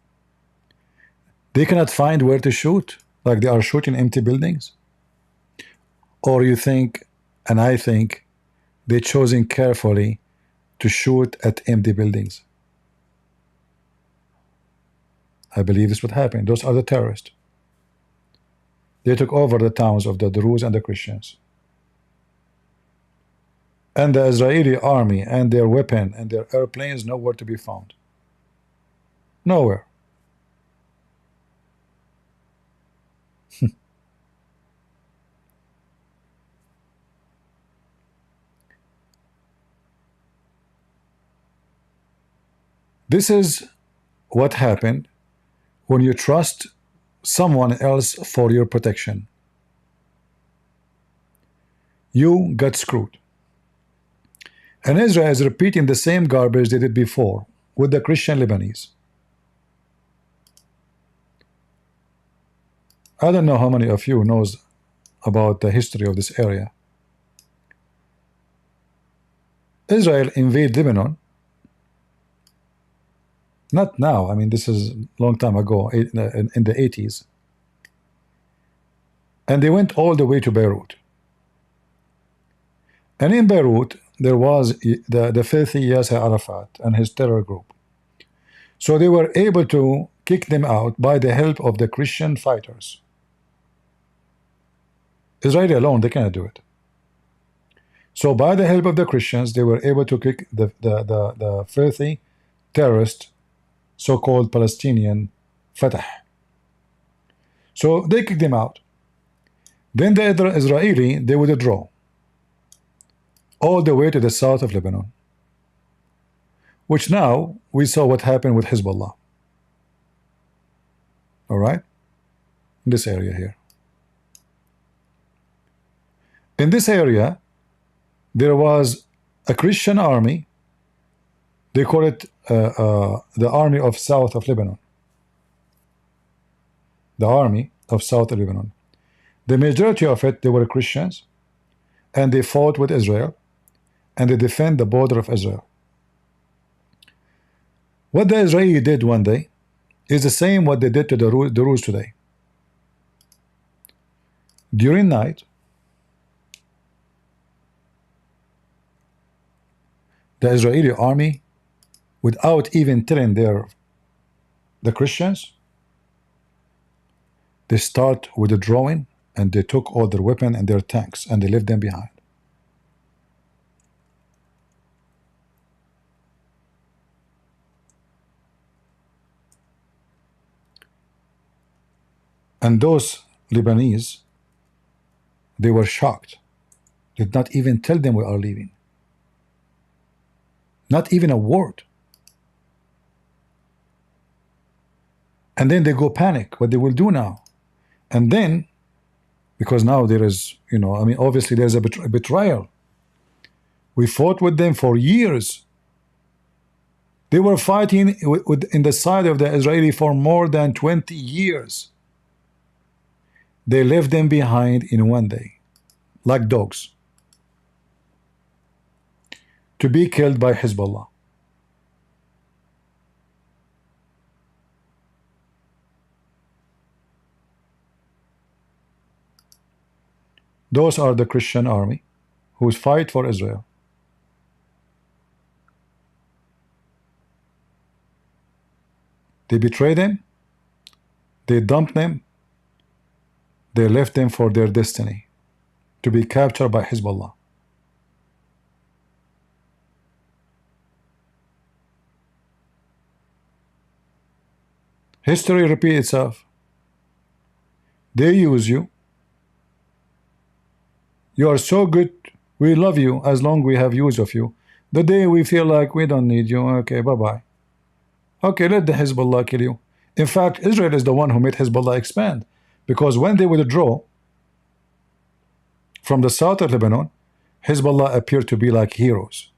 they cannot find where to shoot, like they are shooting empty buildings. Or you think, and I think, they're choosing carefully to shoot at empty buildings. I believe this would happen. Those are the terrorists. They took over the towns of the Druze and the Christians. And the Israeli army and their weapon and their airplanes nowhere to be found. Nowhere. This is what happened when you trust someone else for your protection. You got screwed. And Israel is repeating the same garbage they did before with the Christian Lebanese. I don't know how many of you knows about the history of this area. Israel invaded Lebanon. Not now. I mean, this is a long time ago, in the 80s. And they went all the way to Beirut. And in Beirut, there was the filthy Yasser Arafat and his terror group. So they were able to kick them out by the help of the Christian fighters. Israeli alone, they cannot do it. So by the help of the Christians, they were able to kick the filthy terrorist, so-called Palestinian Fatah. So they kicked them out. Then the Israeli, they withdraw all the way to the south of Lebanon, which now we saw what happened with Hezbollah. All right, in this area here. In this area, there was a Christian army. They call it the Army of South of Lebanon. The Army of South of Lebanon. The majority of it, they were Christians, and they fought with Israel, and they defend the border of Israel. What the Israeli did one day is the same what they did to the Druze today. During night, the Israeli army, without even telling the Christians, they start withdrawing, and they took all their weapons and their tanks, and they left them behind. And those Lebanese, they were shocked. Did not even tell them we are leaving. Not even a word. And then they go panic what they will do now. And then, because now there is, I mean, obviously there's a betrayal. We fought with them for years. They were fighting in the side of the Israeli for more than 20 years. They left them behind in one day, like dogs, to be killed by Hezbollah. Those are the Christian army who fight for Israel. They betray them, they dump them, they left them for their destiny, to be captured by Hezbollah. History repeats itself. They use you. You are so good, we love you as long we have use of you. The day we feel like we don't need you, okay, bye-bye. Okay, let the Hezbollah kill you. In fact, Israel is the one who made Hezbollah expand, because when they withdraw from the south of Lebanon, Hezbollah appeared to be like heroes.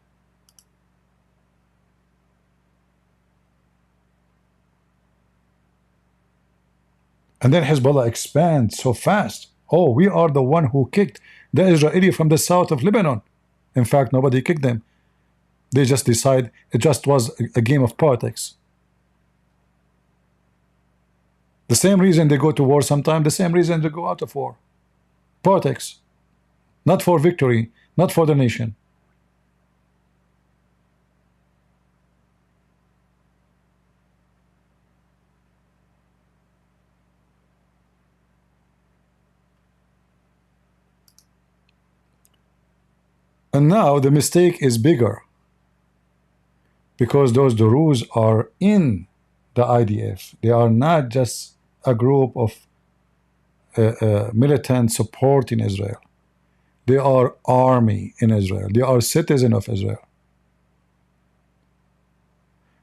And then Hezbollah expands so fast. Oh, we are the one who kicked the Israeli from the south of Lebanon. In fact, nobody kicked them. They just decide it just was a game of politics. The same reason they go to war sometimes, the same reason they go out of war. Politics. Not for victory, not for the nation. And now the mistake is bigger, because those Druze are in the IDF. They are not just a group of militant support in Israel. They are army in Israel. They are citizens of Israel.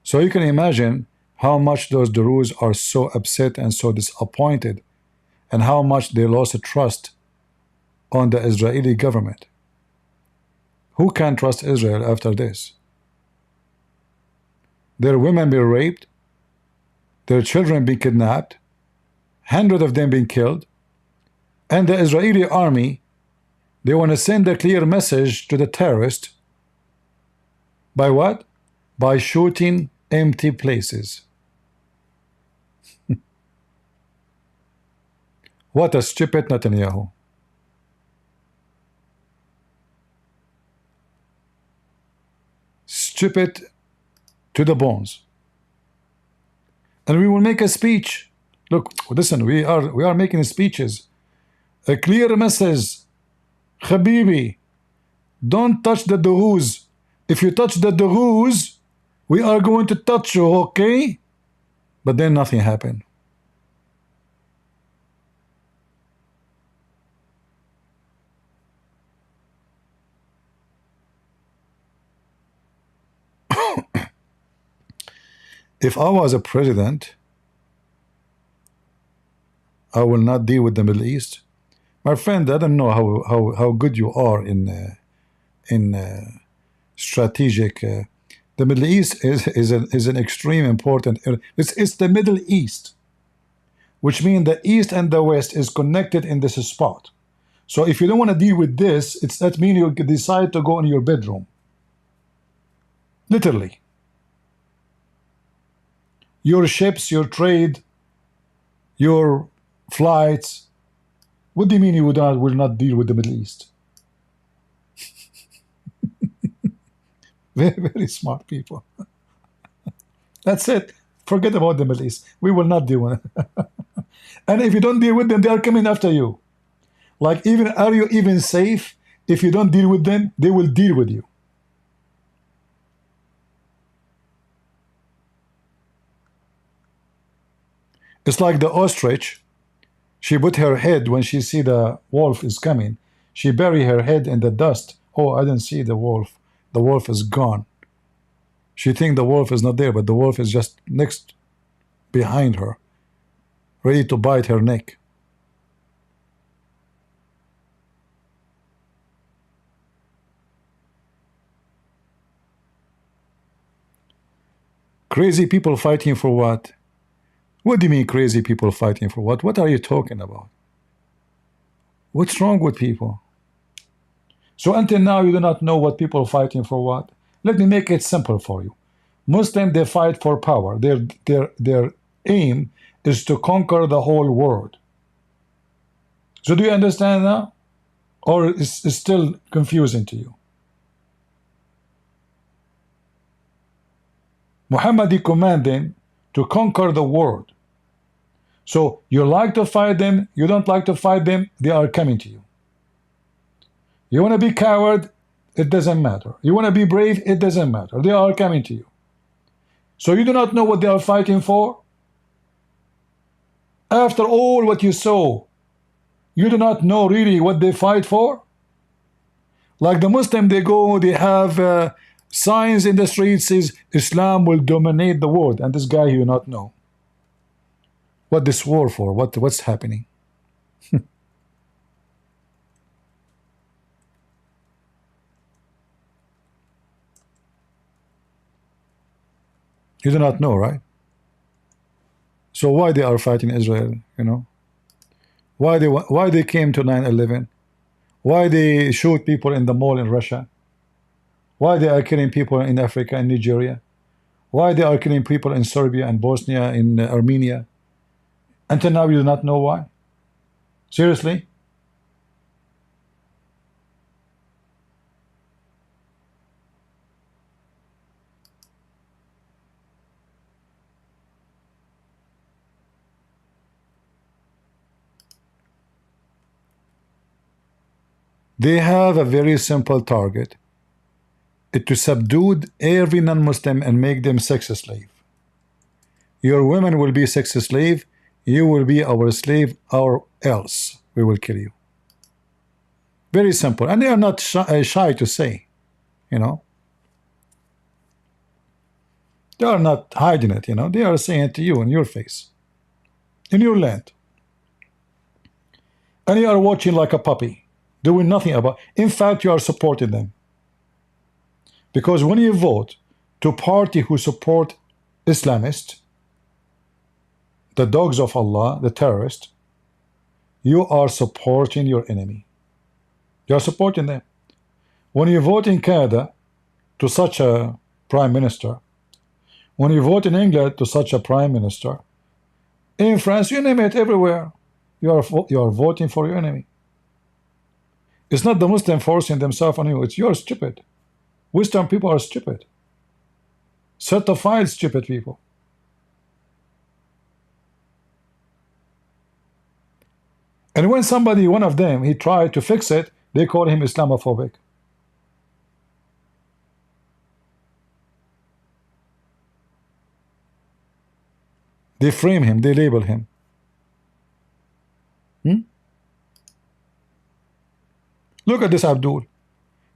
So you can imagine how much those Druze are so upset and so disappointed, and how much they lost trust on the Israeli government. Who can trust Israel after this? Their women be raped, their children be kidnapped, hundreds of them being killed, and the Israeli army, they want to send a clear message to the terrorists by what? By shooting empty places. What a stupid Netanyahu. Stupid to the bones. And we will make a speech. Look, listen, we are making speeches. A clear message. Habibi, don't touch the Druze. If you touch the Druze, we are going to touch you, okay? But then nothing happened. If I was a president, I will not deal with the Middle East. My friend, I don't know how good you are in strategic. The Middle East is an extreme important. It's the Middle East, which means the East and the West is connected in this spot. So if you don't want to deal with this, that means you decide to go in your bedroom. Literally. Your ships, your trade, your flights. What do you mean you will not deal with the Middle East? Very, very smart people. That's it. Forget about the Middle East. We will not deal with it. And if you don't deal with them, they are coming after you. Like, are you even safe? If you don't deal with them, they will deal with you. It's like the ostrich. She put her head when she see the wolf is coming. She bury her head in the dust. Oh, I didn't see the wolf. The wolf is gone. She think the wolf is not there, but the wolf is just next behind her, ready to bite her neck. Crazy people fighting for what? What do you mean crazy people fighting for what? What are you talking about? What's wrong with people? So until now you do not know what people are fighting for what? Let me make it simple for you. Muslims, they fight for power. Their aim is to conquer the whole world. So do you understand now? Or is it still confusing to you? Muhammad is commanding to conquer the world. So you like to fight them, you don't like to fight them, they are coming to you. You want to be coward, it doesn't matter. You want to be brave, it doesn't matter. They are coming to you. So you do not know what they are fighting for? After all what you saw, you do not know really what they fight for? Like the Muslim, they go, they have signs in the street says Islam will dominate the world, and this guy you do not know what this war for, what's happening. You do not know, right? So why they are fighting Israel, you know? Why they came to 9/11? Why they shoot people in the mall in Russia? Why they are killing people in Africa and Nigeria? Why they are killing people in Serbia and Bosnia, in Armenia? Until now you do not know why? Seriously? They have a very simple target. It's to subdue every non-Muslim and make them sex slave. Your women will be sex slave, you will be our slave, or else we will kill you. Very simple. And they are not shy to say, you know. They are not hiding it, you know. They are saying it to you in your face, in your land. And you are watching like a puppy, doing nothing about it. In fact, you are supporting them. Because when you vote to party who support Islamists, the dogs of Allah, the terrorists, you are supporting your enemy. You are supporting them. When you vote in Canada to such a prime minister, when you vote in England to such a prime minister, in France, you name it, everywhere, you are voting for your enemy. It's not the Muslim forcing themselves on you. It's you're stupid. Western people are stupid. Certified stupid people. And when somebody, one of them, he tried to fix it, they call him Islamophobic. They frame him, they label him. Look at this Abdul.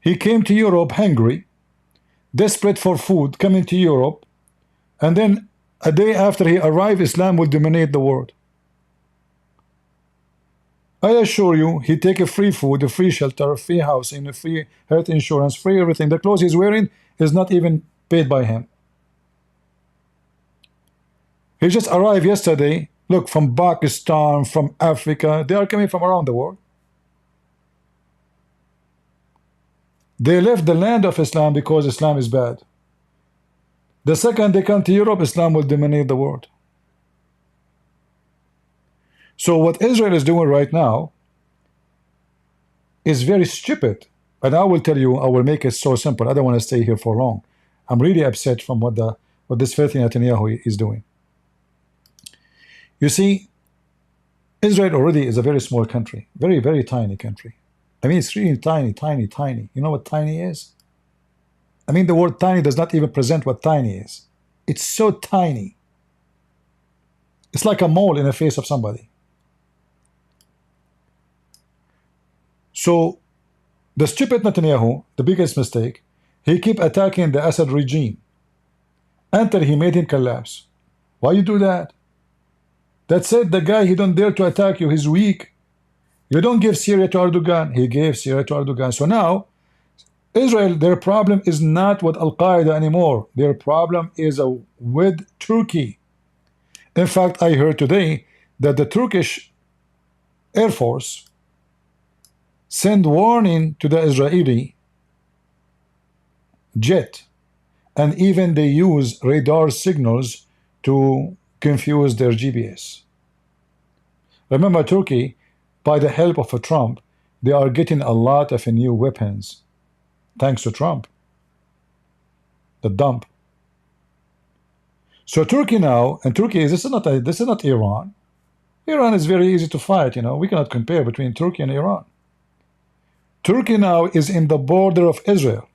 He came to Europe hungry, desperate for food, coming to Europe, and then a day after he arrived, Islam will dominate the world. I assure you, he take a free food, a free shelter, a free housing, a free health insurance, free everything. The clothes he's wearing is not even paid by him. He just arrived yesterday. Look, from Pakistan, from Africa, they are coming from around the world. They left the land of Islam because Islam is bad. The second they come to Europe, Islam will dominate the world. So what Israel is doing right now is very stupid. And I will tell you, I will make it so simple. I don't want to stay here for long. I'm really upset from what this filthy Netanyahu is doing. You see, Israel already is a very small country, very, very tiny country. I mean, it's really tiny, tiny, tiny. You know what tiny is? I mean, the word tiny does not even present what tiny is. It's so tiny. It's like a mole in the face of somebody. So, the stupid Netanyahu, the biggest mistake, he keep attacking the Assad regime until he made him collapse. Why you do that? That's it, the guy, he don't dare to attack you, he's weak. You don't give Syria to Erdogan, he gave Syria to Erdogan. So now, Israel, their problem is not with Al-Qaeda anymore. Their problem is with Turkey. In fact, I heard today that the Turkish Air Force send warning to the Israeli jet, and even they use radar signals to confuse their GPS. Remember, Turkey, by the help of Trump, they are getting a lot of new weapons, thanks to Trump, the dump. So Turkey now, and Turkey, this is not Iran. Iran is very easy to fight, you know. We cannot compare between Turkey and Iran. Turkey now is in the border of Israel.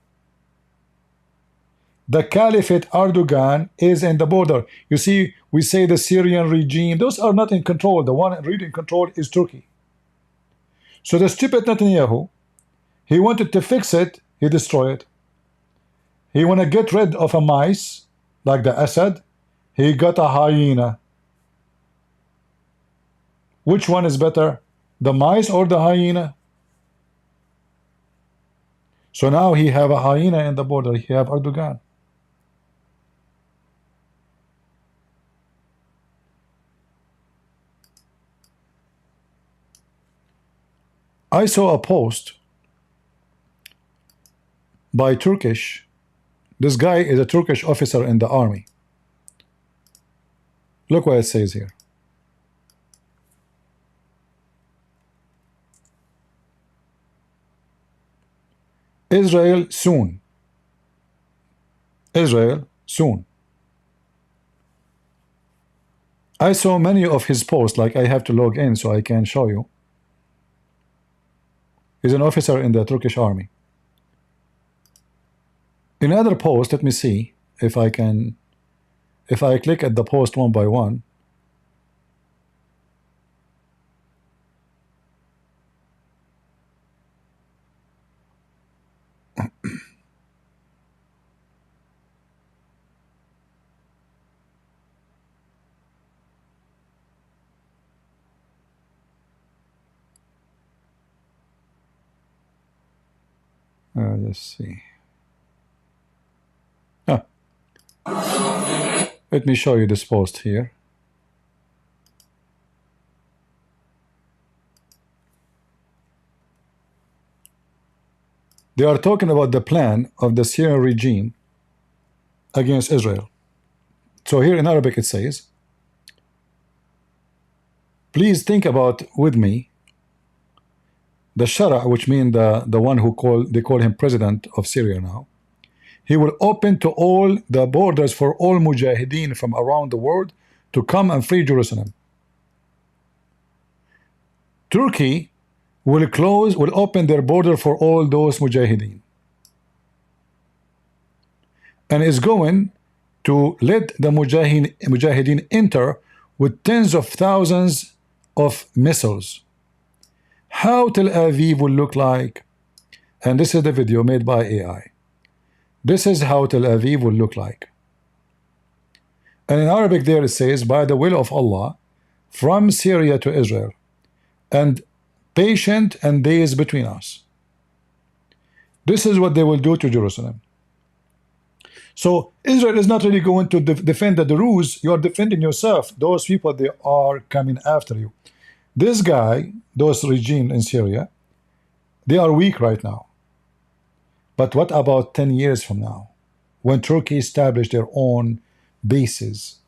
The Caliphate Erdogan is in the border. You see, we say the Syrian regime, those are not in control. The one really in control is Turkey. So the stupid Netanyahu, he wanted to fix it, he destroyed it. He want to get rid of a mice, like the Assad, he got a hyena. Which one is better, the mice or the hyena? So now he have a hyena in the border, he have Erdogan. I saw a post by Turkish. This guy is a Turkish officer in the army. Look what it says here. Israel soon. Israel soon. I saw many of his posts, like I have to log in so I can show you. He's an officer in the Turkish army. In another post, let me see if I can, if I click at the post one by one. Let's see. Let me show you this post here. They are talking about the plan of the Syrian regime against Israel. So here in Arabic it says, please think about with me the Shara, which means the one who they call him president of Syria now. He will open to all the borders for all mujahideen from around the world to come and free Jerusalem. Turkey will open their border for all those mujahideen, and is going to let the mujahideen enter with tens of thousands of missiles. How Tel Aviv will look like, and this is the video made by AI. This is how Tel Aviv will look like. And in Arabic there it says, by the will of Allah, from Syria to Israel, and patient and days between us. This is what they will do to Jerusalem. So Israel is not really going to defend the Druze. You are defending yourself. Those people, they are coming after you. This guy, those regime in Syria, they are weak right now. But what about 10 years from now, when Turkey established their own bases,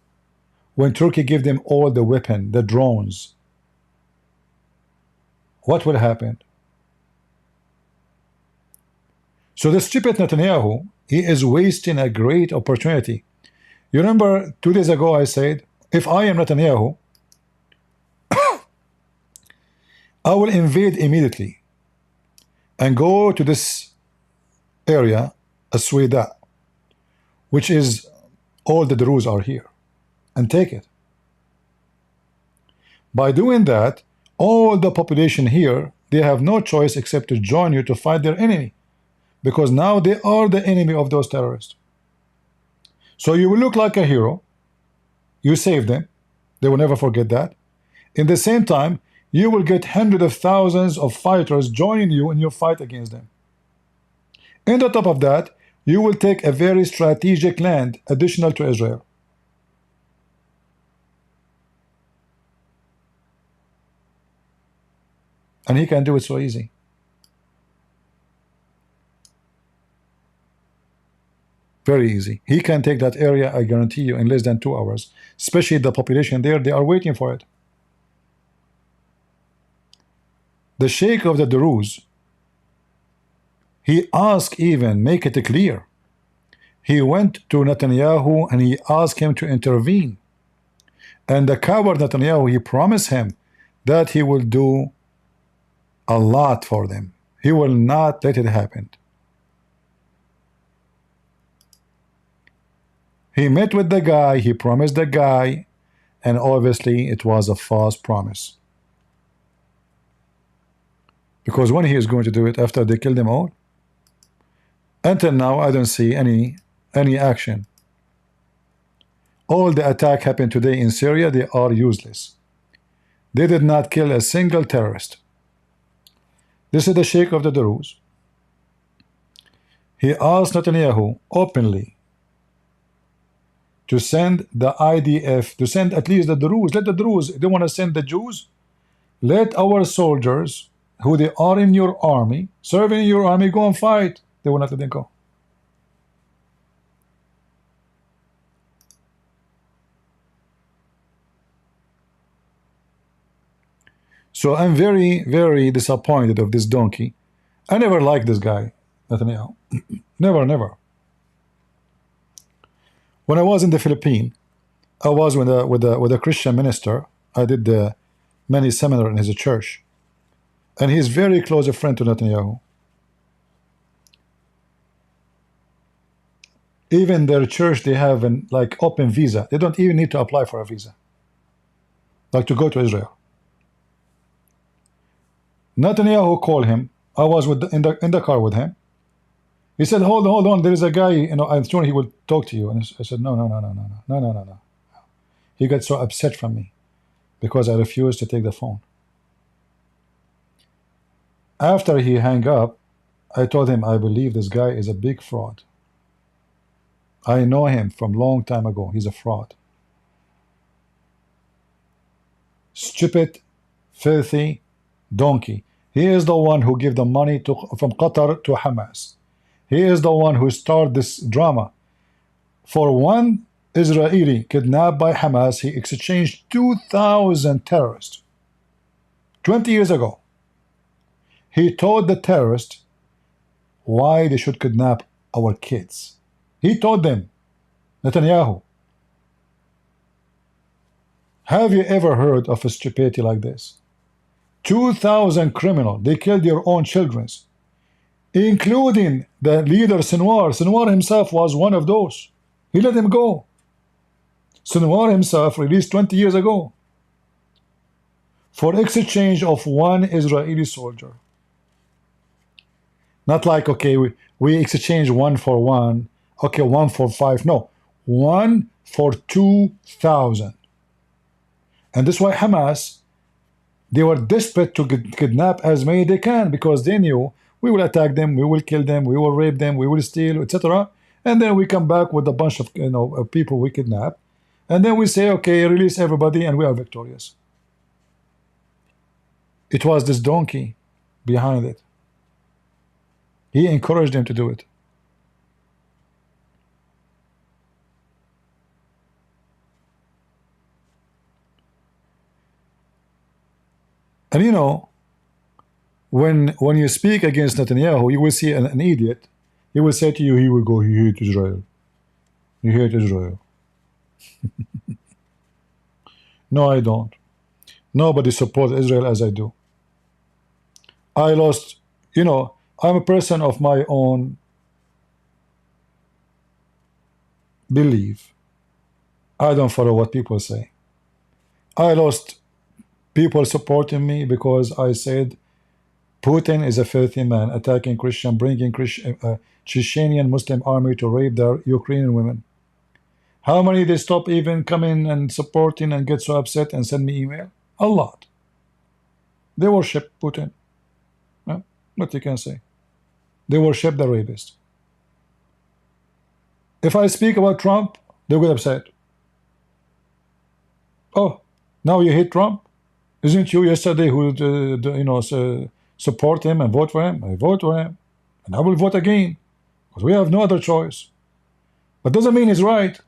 when Turkey give them all the weapon, the drones, what will happen? So the stupid Netanyahu, he is wasting a great opportunity. You remember 2 days ago I said, if I am Netanyahu, I will invade immediately and go to this area, Asweda, which is all the Druze are here, and take it. By doing that, all the population here, they have no choice except to join you to fight their enemy, because now they are the enemy of those terrorists. So you will look like a hero. You saved them. They will never forget that. In the same time, you will get hundreds of thousands of fighters joining you in your fight against them. And on top of that, you will take a very strategic land additional to Israel. And he can do it so easy. Very easy. He can take that area, I guarantee you, in less than 2 hours. Especially the population there, they are waiting for it. The Sheikh of the Druze, he asked, even make it clear, he went to Netanyahu and he asked him to intervene. And the coward Netanyahu, he promised him that he will do a lot for them. He will not let it happen. He met with the guy, he promised the guy, and obviously it was a false promise. Because when he is going to do it after they kill them all? Until now, I don't see any action. All the attack happened today in Syria, they are useless. They did not kill a single terrorist. This is the Sheikh of the Druze. He asked Netanyahu openly to send the IDF, to send at least the Druze. Let the Druze, they want to send the Jews, let our soldiers, who they are in your army, serving in your army, go and fight. They will not let them go. So I'm very, very disappointed of this donkey. I never liked this guy, Netanyahu. Never. When I was in the Philippines, I was with a Christian minister. I did many seminars in his church. And he's very close a friend to Netanyahu. Even their church, they have an like open visa. They don't even need to apply for a visa, like to go to Israel. Netanyahu called him. I was in the car with him. He said, "Hold on. There is a guy. I'm sure he will talk to you." And I said, "No." He got so upset from me because I refused to take the phone. After he hung up, I told him, I believe this guy is a big fraud. I know him from long time ago. He's a fraud. Stupid, filthy donkey. He is the one who gave the money from Qatar to Hamas. He is the one who started this drama. For one Israeli kidnapped by Hamas, he exchanged 2,000 terrorists. 20 years ago, he told the terrorists why they should kidnap our kids. He told them, Netanyahu, have you ever heard of a stupidity like this? 2,000 criminals, they killed their own children, including the leader Sinwar. Sinwar himself was one of those. He let him go. Sinwar himself released 20 years ago for exchange of one Israeli soldier. Not like, okay, we exchange 1 for 1, okay, 1 for 5. No, 1 for 2,000. And that's why Hamas, they were desperate to kidnap as many they can, because they knew we will attack them, we will kill them, we will rape them, we will steal, etc. And then we come back with a bunch of people we kidnap, and then we say, okay, release everybody, and we are victorious. It was this donkey behind it. He encouraged them to do it. And you know, when you speak against Netanyahu, you will see an idiot. He will say to you, he will go, he hates Israel. He hates Israel. No, I don't. Nobody supports Israel as I do. I lost, you know, I'm a person of my own belief. I don't follow what people say. I lost people supporting me because I said Putin is a filthy man, attacking Christian, bringing Chechenian Muslim army to rape their Ukrainian women. How many they stop even coming and supporting and get so upset and send me email? A lot. They worship Putin. Well, what you can say? They worship the rapist. If I speak about Trump, they get upset. Oh, now you hate Trump? Isn't you yesterday who support him and vote for him? I vote for him, and I will vote again because we have no other choice. But doesn't mean he's right.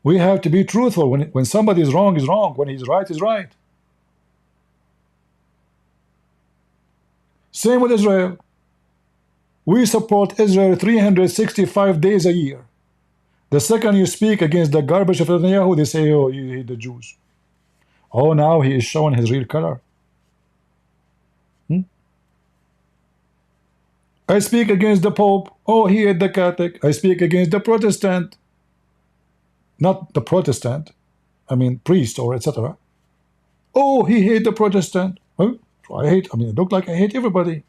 We have to be truthful. When somebody is wrong, when he's right, he's right. Same with Israel. We support Israel 365 days a year. The second you speak against the garbage of Netanyahu, they say, oh, you hate the Jews. Oh, now he is showing his real color. I speak against the Pope. Oh, he hate the Catholic. I speak against the Protestant. Not the Protestant. I mean, priest or etc. Oh, he hate the Protestant. Huh? It look like I hate everybody.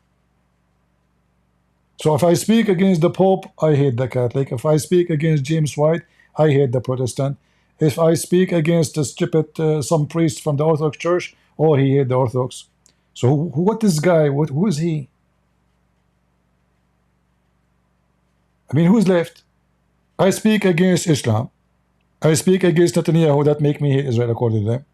So if I speak against the Pope, I hate the Catholic. If I speak against James White, I hate the Protestant. If I speak against the stupid some priest from the Orthodox Church, oh, he hate the Orthodox. So what is this guy? Who is he? I mean, who's left? I speak against Islam. I speak against Netanyahu, that make me hate Israel according to them.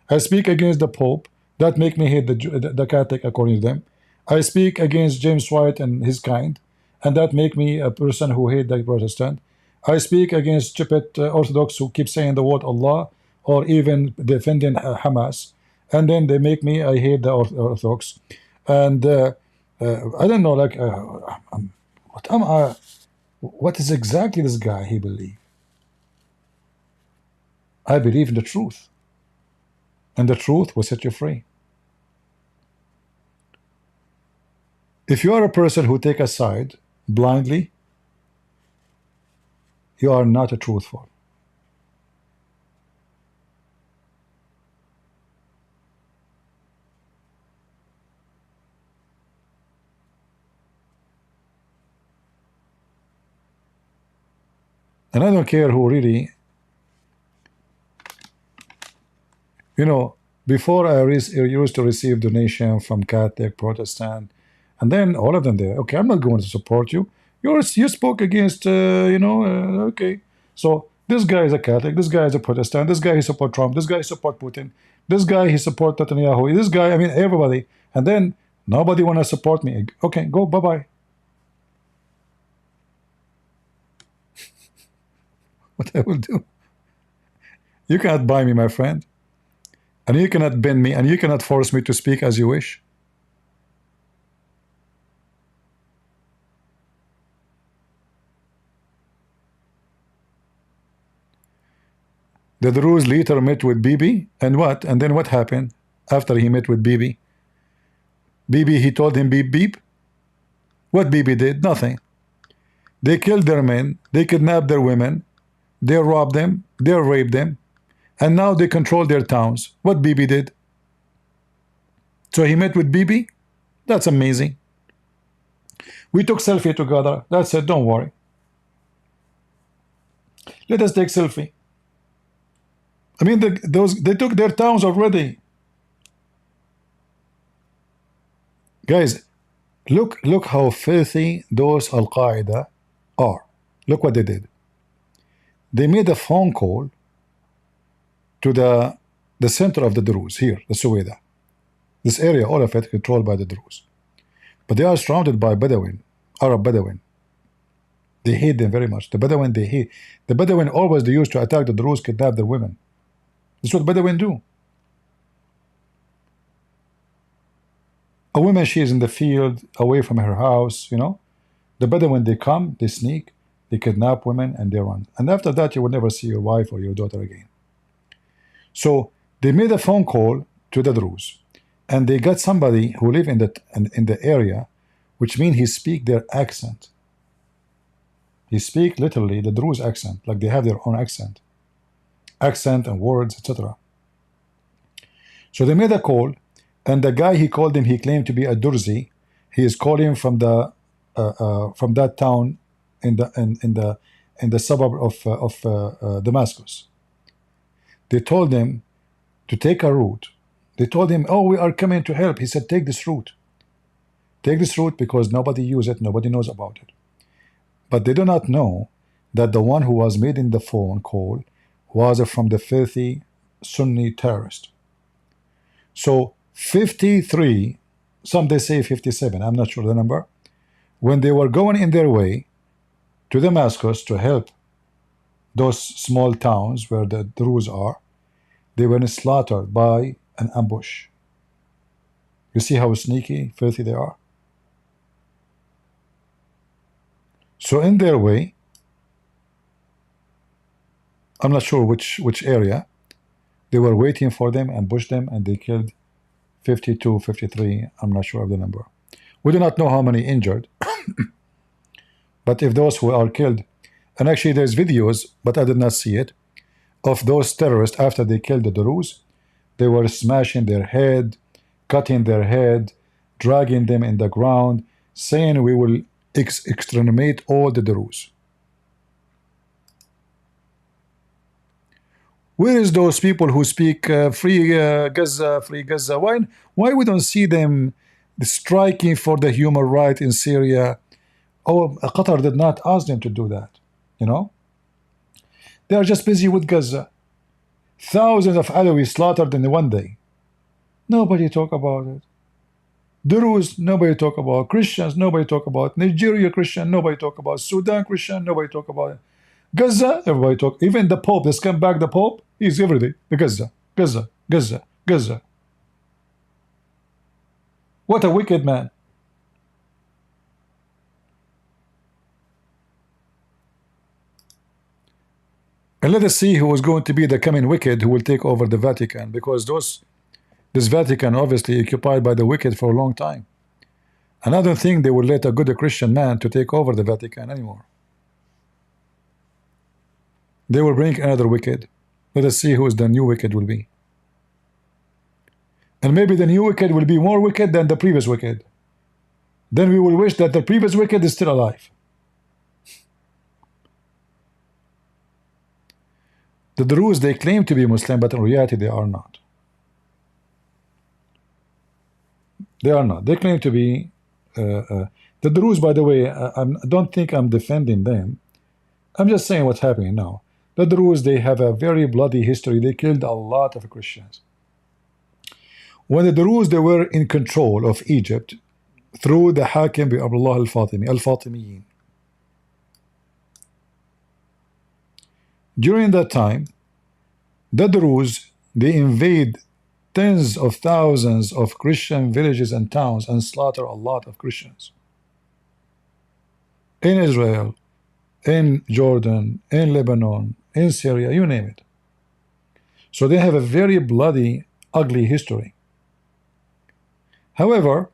I speak against the Pope, that make me hate the Catholic according to them. I speak against James White and his kind, and that make me a person who hate the Protestant. I speak against stupid Orthodox who keep saying the word Allah or even defending Hamas, and then they make me I hate the Orthodox. And I don't know, like what am I? What is exactly this guy he believe? I believe in the truth, and the truth will set you free. If you are a person who take a side blindly, you are not a truthful. And I don't care who really, before I used to receive donation from Catholic, Protestant, and then all of them there. Okay, I'm not going to support you. You spoke against, okay. So This guy is a Catholic. This guy is a Protestant. This guy he support Trump. This guy he support Putin. This guy he support Netanyahu. This guy, I mean, everybody. And then nobody want to support me. Okay, go, bye-bye. What I will do? You cannot buy me, my friend. And you cannot bend me, and you cannot force me to speak as you wish. The Druze leader met with Bibi, and what? And then what happened after he met with Bibi? Bibi, he told him beep beep. What Bibi did? Nothing. They killed their men, they kidnapped their women, they robbed them, they raped them, and now they control their towns. What Bibi did? So he met with Bibi? That's amazing. We took selfie together. That's it, don't worry. Let us take selfie. I mean, they took their towns already. Guys, look how filthy those Al-Qaeda are. Look what they did. They made a phone call to the center of the Druze here, the Suweda. This area, all of it controlled by the Druze. But they are surrounded by Bedouin, Arab Bedouin. They hate them very much. The Bedouin, they hate. The Bedouin always they used to attack the Druze, kidnap their women. That's what Bedouin do. A woman, she is in the field, away from her house, you know. The Bedouin, they come, they sneak, they kidnap women, and they run. And after that, you will never see your wife or your daughter again. So they made a phone call to the Druze, and they got somebody who live in the area, which means he speak their accent. He speak literally the Druze accent, like they have their own accent and words, etc. So they made a call, and the guy he called him, he claimed to be a Durzi. He is calling from that town in the suburb of Damascus. They told him to take a route. They told him, "Oh, we are coming to help." He said, "Take this route. Take this route because nobody use it, nobody knows about it." But they do not know that the one who was made in the phone call was from the filthy Sunni terrorist. So 53, some they say 57, I'm not sure the number, when they were going in their way to Damascus to help those small towns where the Druze are, they were slaughtered by an ambush. You see how sneaky, filthy they are? So in their way, I'm not sure which area, they were waiting for them, ambushed them, and they killed 52, 53, I'm not sure of the number. We do not know how many injured, but if those who are killed, and actually there's videos, but I did not see it, of those terrorists after they killed the Druze, they were smashing their head, cutting their head, dragging them in the ground, saying we will exterminate all the Druze. Where is those people who speak free Gaza, free Gaza? Why we don't see them striking for the human right in Syria? Oh, Qatar did not ask them to do that, you know? They are just busy with Gaza. Thousands of Alawis slaughtered in one day. Nobody talk about it. Druze, nobody talk about. Christians, nobody talk about. Nigeria Christian, nobody talk about. Sudan Christian, nobody talk about it. Gaza, everybody talk. Even the Pope, let's come back the Pope, he's every day. Gaza, Gaza, Gaza, Gaza. What a wicked man. And let us see who is going to be the coming wicked who will take over the Vatican, because this Vatican obviously occupied by the wicked for a long time. And I don't think they will let a good Christian man to take over the Vatican anymore. They will bring another wicked. Let us see who is the new wicked will be. And maybe the new wicked will be more wicked than the previous wicked. Then we will wish that the previous wicked is still alive. The Druze, they claim to be Muslim, but in reality they are not. They are not. They claim to be the Druze, by the way, I don't think I'm defending them. I'm just saying what's happening now. The Druze, they have a very bloody history. They killed a lot of Christians. When the Druze, they were in control of Egypt through the Hakim bi Abdullah al-Fatimi, al-Fatimiyin. During that time, the Druze, they invade tens of thousands of Christian villages and towns and slaughter a lot of Christians. In Israel, in Jordan, in Lebanon, in Syria, you name it. So they have a very bloody, ugly history. However,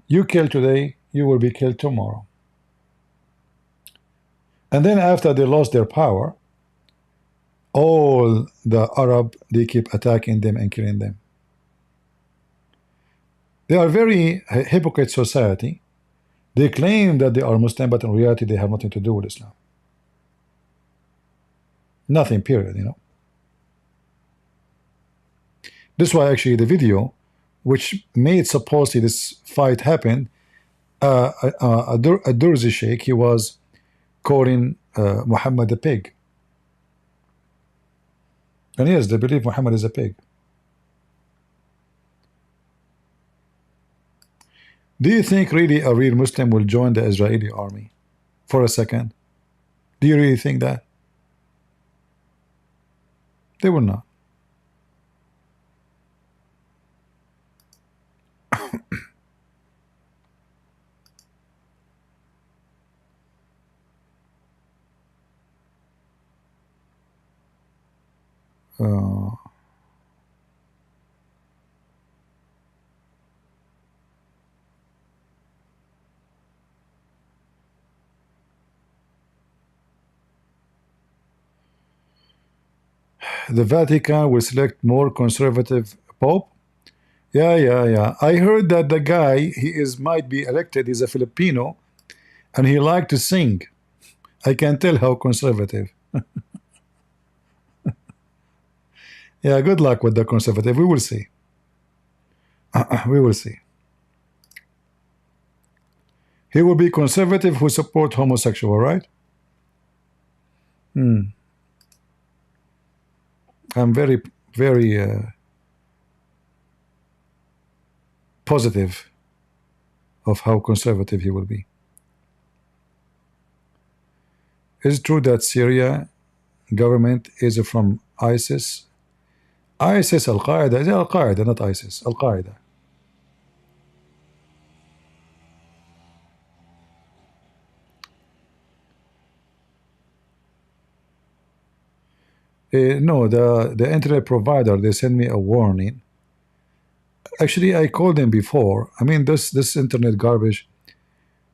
you kill today, you will be killed tomorrow. And then after they lost their power, all the Arab, they keep attacking them and killing them. They are very hypocrite society. They claim that they are Muslim, but in reality they have nothing to do with Islam. Nothing, period, you know. This is why actually the video, which made supposedly this fight happen, a Durzi Sheikh, he was calling Muhammad a pig. And yes, they believe Muhammad is a pig. Do you think really a real Muslim will join the Israeli army for a second? Do you really think that? They will not. The Vatican will select more conservative pope. Yeah. I heard that the guy, he might be elected. He's a Filipino, and he liked to sing. I can tell how conservative. Yeah, good luck with the conservative. We will see. We will see. He will be conservative who support homosexual, right? I'm very, very positive of how conservative he will be. Is it true that Syria government is from ISIS? ISIS, Al-Qaeda, is Al-Qaeda, not ISIS, Al-Qaeda. No, the internet provider, they send me a warning. Actually, I called them before. I mean, this internet garbage,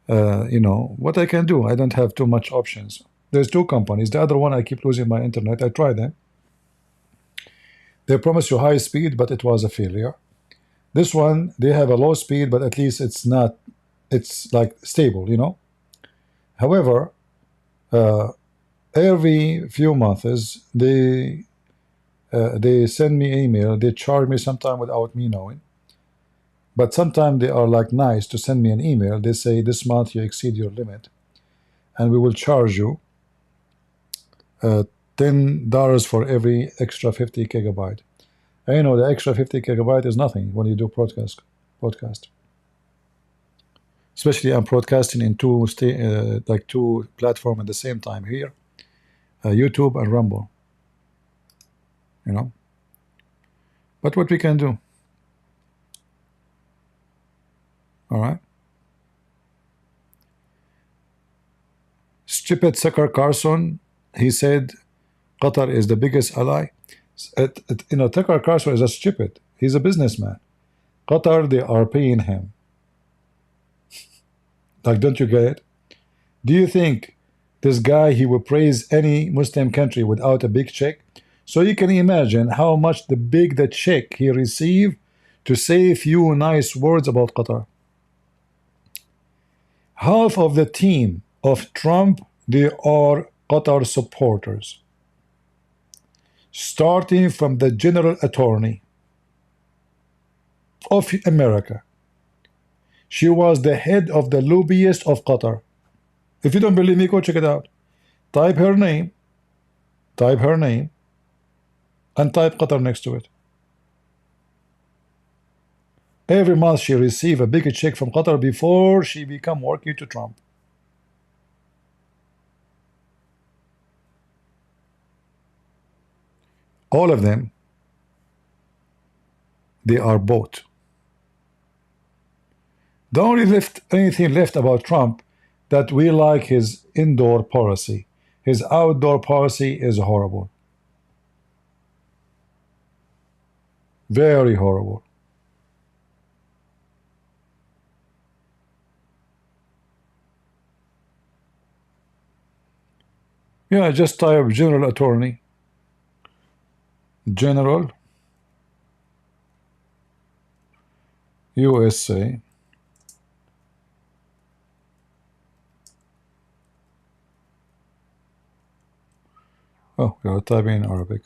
you know, what I can do, I don't have too much options. There's two companies. The other one, I keep losing my internet. I tried them. They promised you high speed, but it was a failure. This one, they have a low speed, but at least it's not, it's like stable, you know. However, every few months, they send me email. They charge me sometime without me knowing. But sometimes they are like nice to send me an email. They say this month you exceed your limit, and we will charge you $10 for every extra 50 gigabyte. And you know the extra 50 gigabyte is nothing when you do podcast. Especially I'm broadcasting in two platforms at the same time here, YouTube and Rumble. You know. But what we can do. All right. Stupid Tucker Carlson, he said Qatar is the biggest ally. You know, Tucker Carlson is a stupid. He's a businessman. Qatar, they are paying him. Like, don't you get it? Do you think this guy, he will praise any Muslim country without a big check? So you can imagine how much the check he received to say a few nice words about Qatar. Half of the team of Trump, they are Qatar supporters. Starting from the general attorney of America. She was the head of the lobbyist of Qatar. If you don't believe me, go check it out. Type her name, and type Qatar next to it. Every month she receive a big check from Qatar before she become working to Trump. All of them, they are bought. The only anything left about Trump that we like his indoor policy. His outdoor policy is horrible. Very horrible. Yeah, just type general attorney. General USA. Oh, we are typing in Arabic.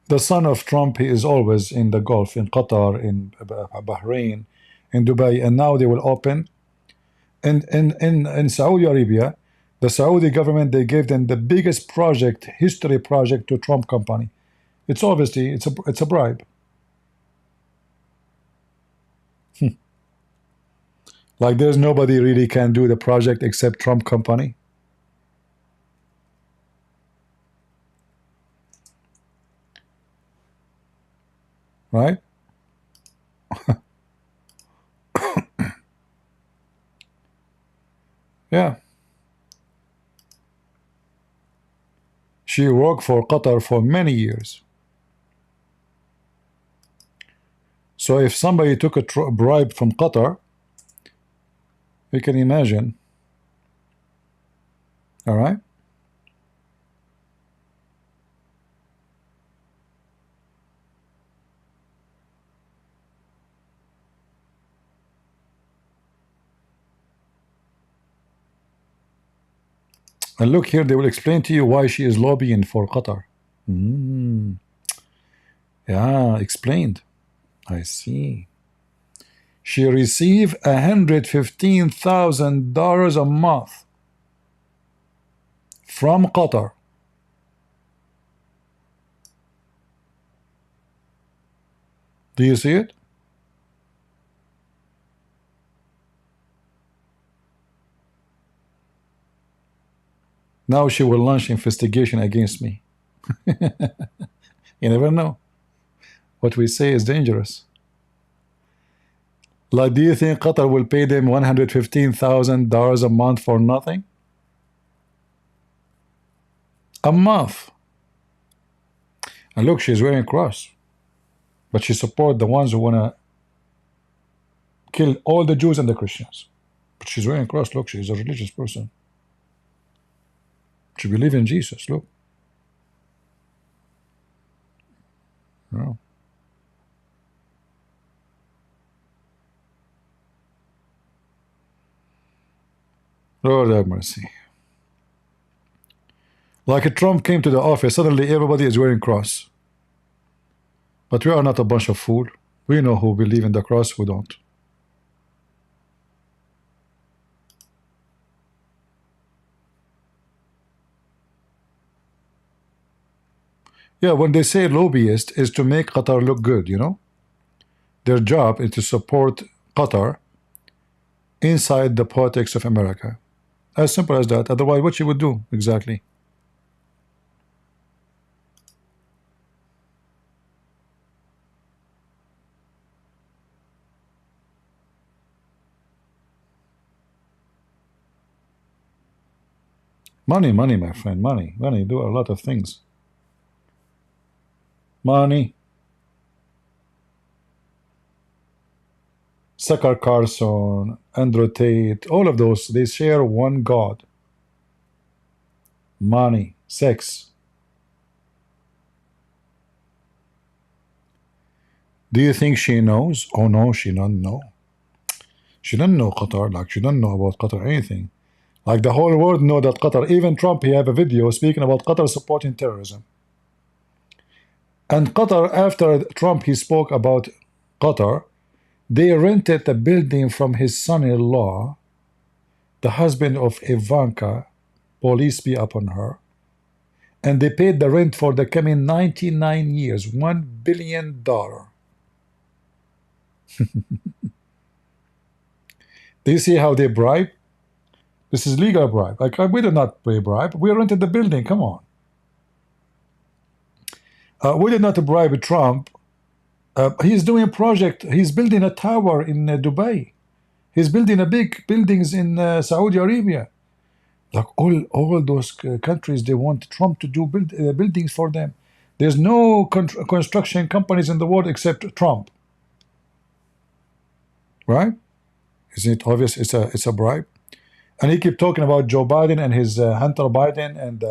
The son of Trump, he is always in the Gulf, in Qatar, in Bahrain, in Dubai, and now they will open. And in Saudi Arabia, the Saudi government, they gave them the biggest project, history project to Trump company. It's obviously, it's a bribe. Like there's nobody really can do the project except Trump company. Right? Yeah. She worked for Qatar for many years. So if somebody took a bribe from Qatar, you can imagine. All right? And look here, they will explain to you why she is lobbying for Qatar. Yeah, explained. I see. She received $115,000 a month from Qatar. Do you see it? Now she will launch investigation against me. You never know. What we say is dangerous. Like, do you think Qatar will pay them $115,000 a month for nothing? A month. And look, she's wearing a cross. But she supports the ones who want to kill all the Jews and the Christians. But she's wearing a cross. Look, she's a religious person. She believes in Jesus. Look. No. Lord have mercy. Like if Trump came to the office, suddenly everybody is wearing cross. But we are not a bunch of fools. We know who believe in the cross, who don't. Yeah, when they say lobbyist is to make Qatar look good, you know? Their job is to support Qatar inside the politics of America. As simple as that. Otherwise, what you would do exactly? Money, money, my friend, money. Money do a lot of things. Money. Tucker Carlson, Andrew Tate, all of those, they share one God. Money, sex. Do you think she knows? Oh no, she don't know. She don't know Qatar, like she don't know about Qatar anything. Like the whole world know that Qatar, even Trump, he have a video speaking about Qatar supporting terrorism. And Qatar, after Trump, he spoke about Qatar, They rented a building from his son-in-law, the husband of Ivanka, police be upon her, and they paid the rent for the coming 99 years, $1 billion. Do you see how they bribe? This is legal bribe. Like, we do not pay bribe. We rented the building. Come on. We did not bribe Trump. He's doing a project. He's building a tower in Dubai. He's building a big buildings in Saudi Arabia. Like all those countries, they want Trump to do buildings for them. There's no construction companies in the world except Trump. Right? Isn't it obvious? It's a bribe. And he keep talking about Joe Biden and his Hunter Biden and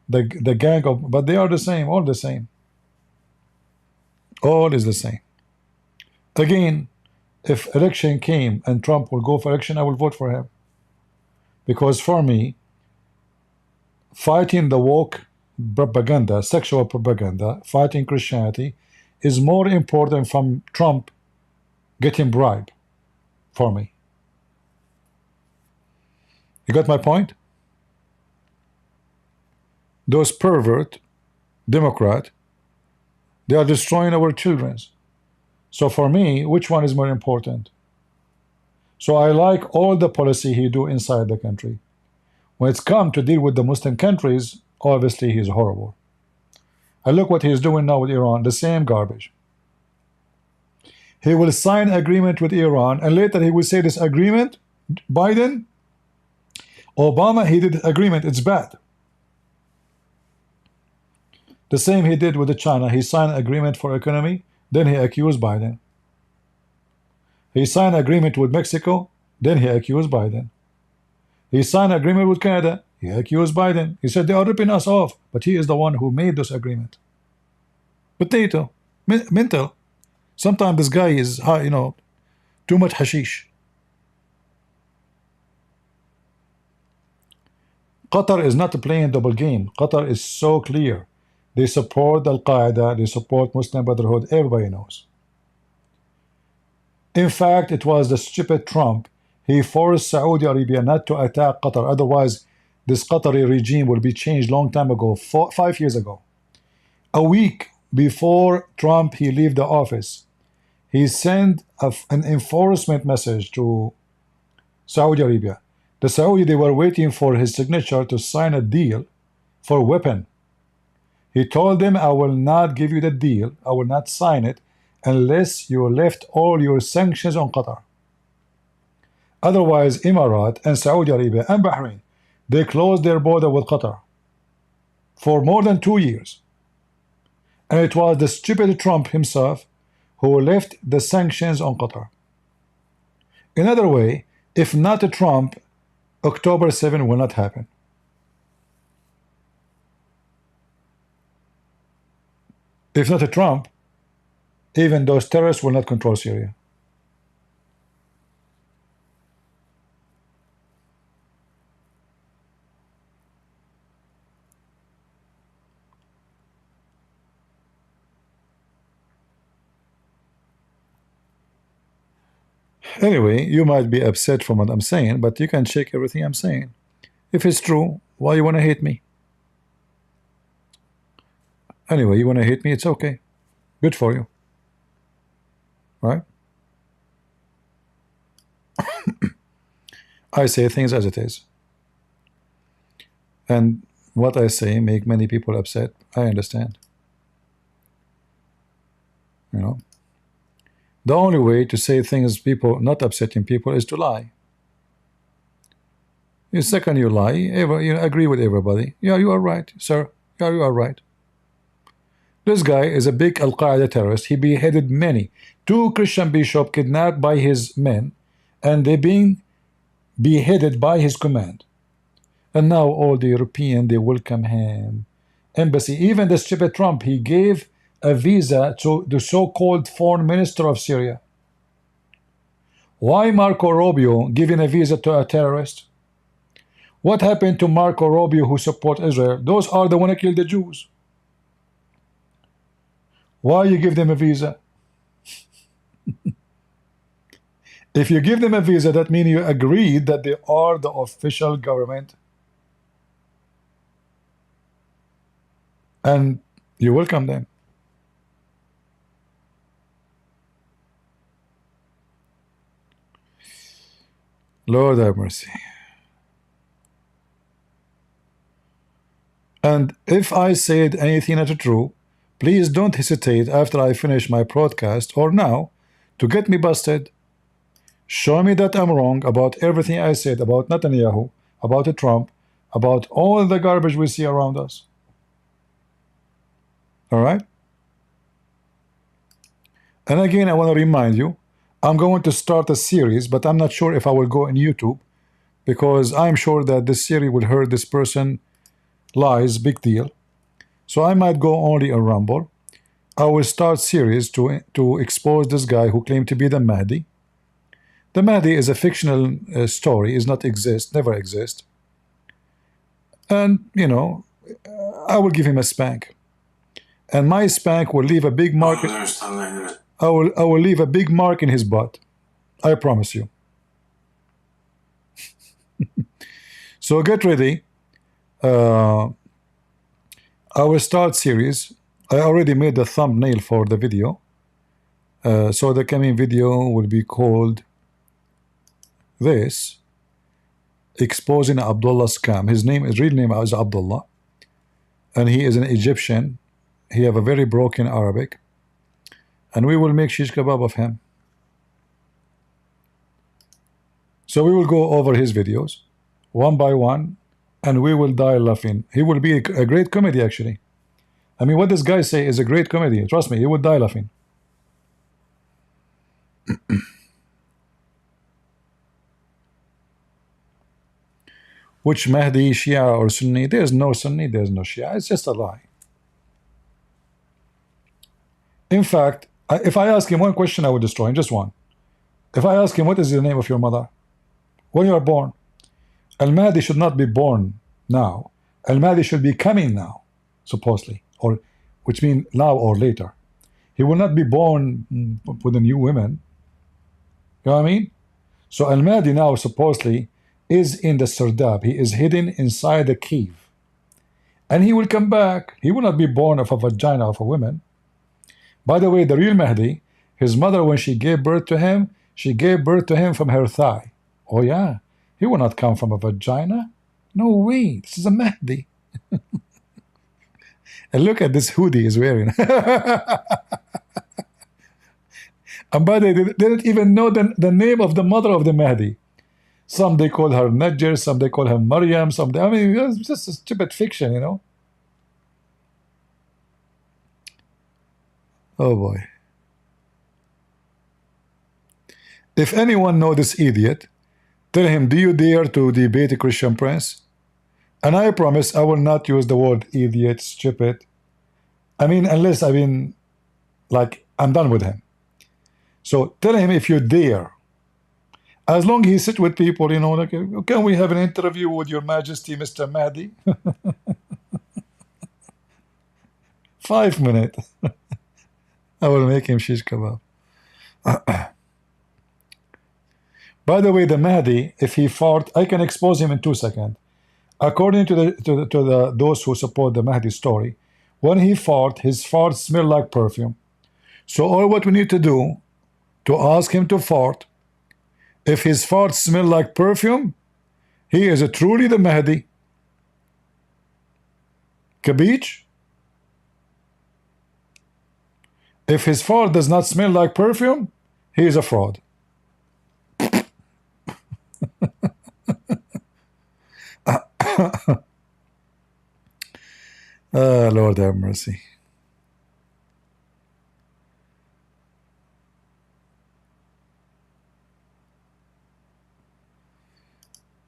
the gang of, but they are the same, all the same. All is the same. Again, if election came and Trump will go for election, I will vote for him. Because for me, fighting the woke propaganda, sexual propaganda, fighting Christianity is more important from Trump getting bribe for me. You got my point? Those pervert Democrat, they are destroying our children. So for me, which one is more important? So I like all the policy he do inside the country. When it's come to deal with the Muslim countries, obviously he's horrible. And look what he's doing now with Iran, the same garbage. He will sign agreement with Iran, and later he will say this agreement, Biden, Obama, he did agreement, it's bad. The same he did with the China. He signed agreement for economy, then he accused Biden. He signed agreement with Mexico, then he accused Biden. He signed agreement with Canada, he accused Biden. He said they are ripping us off, but he is the one who made this agreement. Potato, mental. Sometimes this guy is, too much hashish. Qatar is not playing double game. Qatar is so clear. They support Al-Qaeda, they support Muslim Brotherhood, everybody knows. In fact, it was the stupid Trump. He forced Saudi Arabia not to attack Qatar. Otherwise, this Qatari regime will be changed long time ago, 5 years ago. A week before Trump he leave the office, he sent an enforcement message to Saudi Arabia. The Saudi, they were waiting for his signature to sign a deal for weapon. He told them, I will not give you the deal, I will not sign it unless you lift all your sanctions on Qatar. Otherwise, Emirates and Saudi Arabia and Bahrain, they closed their border with Qatar for more than 2 years. And it was the stupid Trump himself who left the sanctions on Qatar. Another way, if not Trump, October 7 will not happen. If not Trump, even those terrorists will not control Syria. Anyway, you might be upset from what I'm saying, but you can check everything I'm saying. If it's true, why you want to hate me? Anyway, you want to hate me, it's okay. Good for you. Right? I say things as it is. And what I say make many people upset. I understand. You know? The only way to say things people not upsetting people is to lie. The second you lie, you agree with everybody. Yeah, you are right, sir. Yeah, you are right. This guy is a big Al-Qaeda terrorist. He beheaded many. 2 Christian bishops kidnapped by his men, and they being beheaded by his command. And now all the European, they welcome him. Embassy, even the stupid Trump, he gave a visa to the so-called foreign minister of Syria. Why Marco Rubio giving a visa to a terrorist? What happened to Marco Rubio who support Israel? Those are the one who killed the Jews. Why you give them a visa? If you give them a visa, that means you agreed that they are the official government, and you welcome them. Lord have mercy. And if I said anything not true, please don't hesitate after I finish my broadcast or now to get me busted. Show me that I'm wrong about everything I said about Netanyahu, about Trump, about all the garbage we see around us. All right? And again, I want to remind you, I'm going to start a series, but I'm not sure if I will go on YouTube, because I'm sure that this series will hurt this person. Lies, big deal. So I might go only on Rumble. I will start series to expose this guy who claimed to be the Mahdi. The Mahdi is a fictional story, is not exist, never exist. And, you know, I will give him a spank. And my spank will leave a big mark. I will leave a big mark in his butt. I promise you. So get ready. I will start series. I already made the thumbnail for the video. So the coming video will be called this: exposing Abdullah scam. His real name is Abdullah, and he is an Egyptian. He have a very broken Arabic, and we will make shish kebab of him. So we will go over his videos one by one, and we will die laughing. He will be a great comedy, actually. I mean, what this guy say is a great comedy. Trust me, he would die laughing. Which Mahdi, Shia or Sunni? There's no Sunni, there's no Shia. It's just a lie. In fact, if I ask him one question, I would destroy him, just one. If I ask him, what is the name of your mother? When you are born? Al-Mahdi should not be born now. Al-Mahdi should be coming now, supposedly, or which means now or later. He will not be born with a new women. You know what I mean? So Al-Mahdi now supposedly is in the Sardab. He is hidden inside the cave. And he will come back. He will not be born of a vagina of a woman. By the way, the real Mahdi, his mother, when she gave birth to him, she gave birth to him from her thigh. Oh yeah, he will not come from a vagina. No way, this is a Mahdi. And look at this hoodie he's wearing. And by the way, they didn't even know the name of the mother of the Mahdi. Some they call her Najjar, some they call her Maryam, I mean, it's just a stupid fiction, you know. Oh boy. If anyone know this idiot, tell him, do you dare to debate a Christian prince? And I promise I will not use the word idiot, stupid. I mean, unless like, I'm done with him. So tell him, if you dare, as long as he sit with people, you know, like, can we have an interview with your majesty, Mr. Mahdi? 5 minutes. I will make him shish kebab. By the way, the Mahdi, if he fart, I can expose him in 2 seconds. According to those who support the Mahdi story, when he fart, his farts smell like perfume. So all what we need to do to ask him to fart, if his farts smell like perfume, he is truly the Mahdi. Capiche? If his fart does not smell like perfume, he is a fraud. Lord have mercy.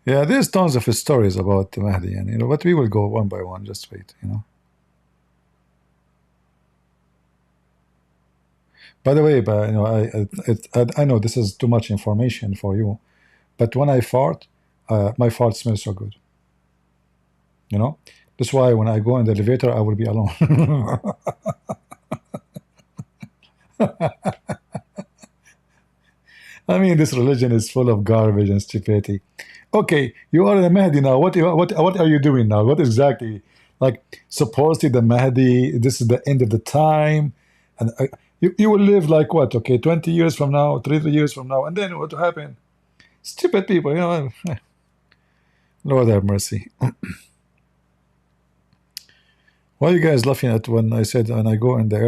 Yeah, there's tons of stories about the Mahdi, and you know, but we will go one by one. Just wait, you know. By the way, but you know, I know this is too much information for you, but when I fart, my fart smells so good. You know, that's why when I go in the elevator, I will be alone. I mean, this religion is full of garbage and stupidity. Okay, you are the Mahdi now. What are you doing now? What exactly? Like, supposedly the Mahdi, this is the end of the time, and you will live like what? Okay, 20 years from now, 30 years from now, and then what will happen? Stupid people, you know. Lord have mercy. Why are you guys laughing at when I said when I go in the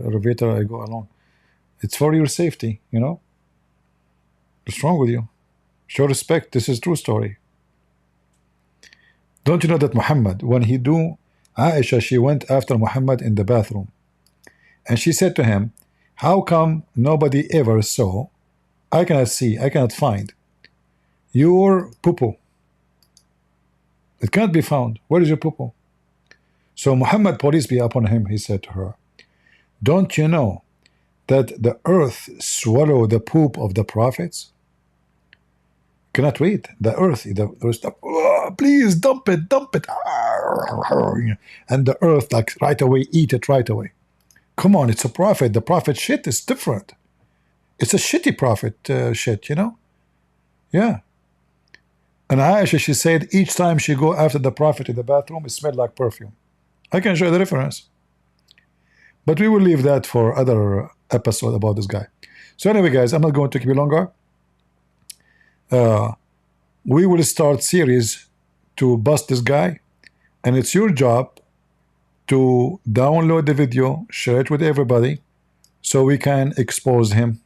elevator, I go alone? It's for your safety, you know. What's wrong with you? Show respect. This is true story. Don't you know that Muhammad, when he do, Aisha, she went after Muhammad in the bathroom, and she said to him, "How come nobody ever saw? I cannot see. I cannot find your poo. It can't be found. Where is your poo?" So Muhammad, peace be upon him, he said to her, "Don't you know that the earth swallow the poop of the prophets? Cannot wait. The earth, oh, please dump it, dump it." And the earth, like right away, eat it right away. Come on, it's a prophet. The prophet shit is different. It's a shitty prophet shit, you know? Yeah. And Aisha, she said each time she go after the prophet in the bathroom, it smelled like perfume. I can show the reference. But we will leave that for other episode about this guy. So anyway, guys, I'm not going to keep you longer. We will start series to bust this guy, and it's your job to download the video, share it with everybody, so we can expose him.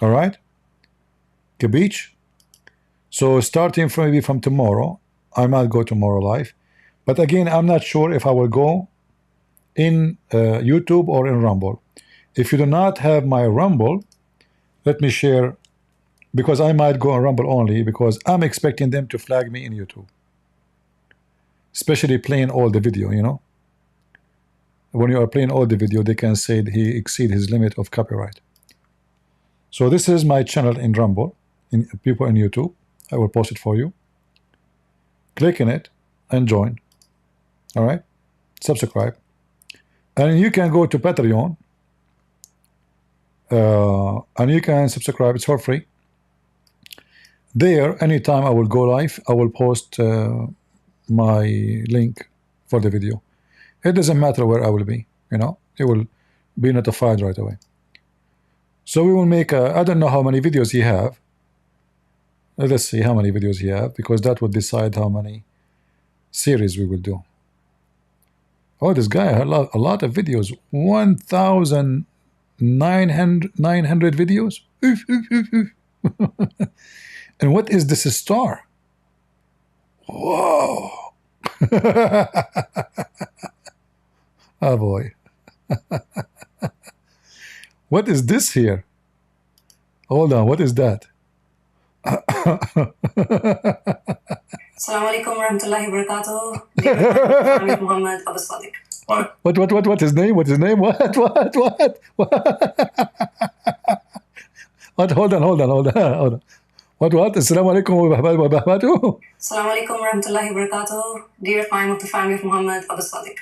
All right? Capiche? So starting from maybe from tomorrow, I might go tomorrow live. But again, I'm not sure if I will go in YouTube or in Rumble. If you do not have my Rumble, let me share, because I might go on Rumble only, because I'm expecting them to flag me in YouTube. Especially playing all the video, you know. When you are playing all the video, they can say he exceed his limit of copyright. So this is my channel in Rumble, in people in YouTube. I will post it for you. Click in it and join. All right, subscribe, and you can go to Patreon, and you can subscribe. It's for free. There, anytime I will go live, I will post my link for the video. It doesn't matter where I will be, you know. It will be notified right away. So we will make I don't know how many videos he have. Let's see how many videos he have, because that would decide how many series we will do. Oh, this guy had a lot of videos. 1,900 videos. Oof, oof, oof, oof. And what is this star? Whoa. Oh boy. What is this here? Hold on, what is that? Assalamu alaikum warahmatullahi wabarakatuh. Dear Muhammad Abu Sadiq. What his name? What's his name? What? What? Hold on. What? Assalamu alaikum wa barakatuh. Assalamu alaikum warahmatullahi wabarakatuh. Dear fam of the family of Muhammad Abu Sadiq.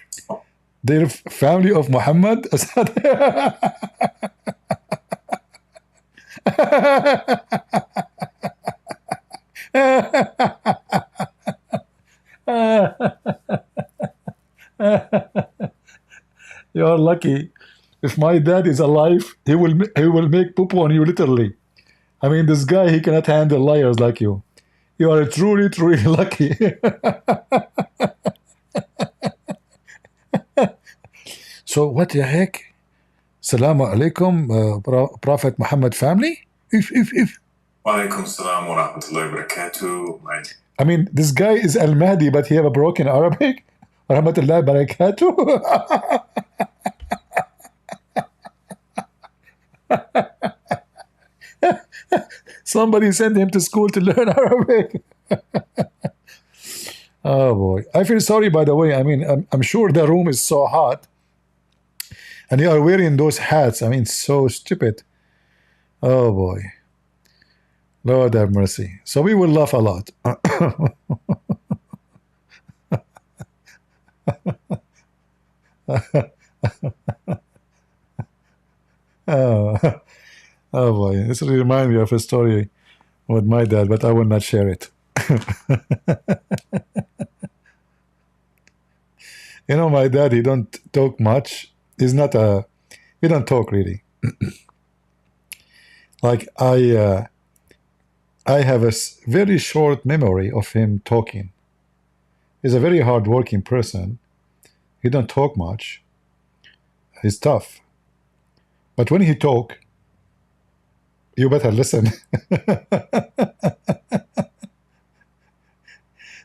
Dear family of Muhammad. You are lucky. If my dad is alive, he will make poo on you literally. I mean, this guy, he cannot handle liars like you. You are truly lucky. So what the heck? Salamu alaikum, Prophet Muhammad family? If. Wa alaikum salam wa rahmatullahi wa barakatuh. I mean, this guy is Al-Mahdi, but he have a broken Arabic. Rahmatullahi barakatuh. Somebody sent him to school to learn Arabic. Oh boy. I feel sorry, by the way. I mean, I'm sure the room is so hot. And you are wearing those hats. I mean, so stupid. Oh boy. Lord have mercy. So we will laugh a lot. Oh boy, this reminds me of a story with my dad, but I will not share it. You know, my dad, he don't talk much. He's not a, he don't talk really. Like I have a very short memory of him talking. He's a very hard-working person. He don't talk much. He's tough. But when he talk, you better listen.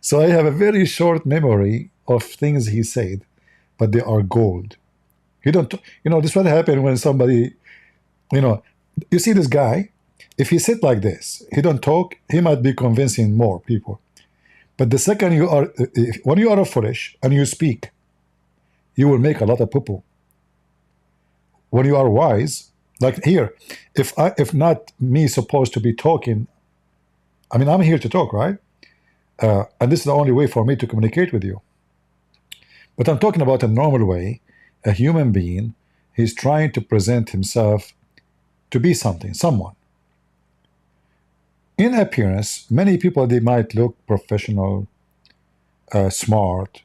So I have a very short memory of things he said, but they are gold. You don't, this what happened when somebody, you know, you see this guy, if he sit like this, he don't talk, he might be convincing more people. But the second you are, when you are foolish and you speak, you will make a lot of poo-poo. When you are wise, like here, if not me supposed to be talking, I mean, I'm here to talk, right? And this is the only way for me to communicate with you. But I'm talking about a normal way, a human being, he's trying to present himself to be something, someone. In appearance, many people, they might look professional, smart,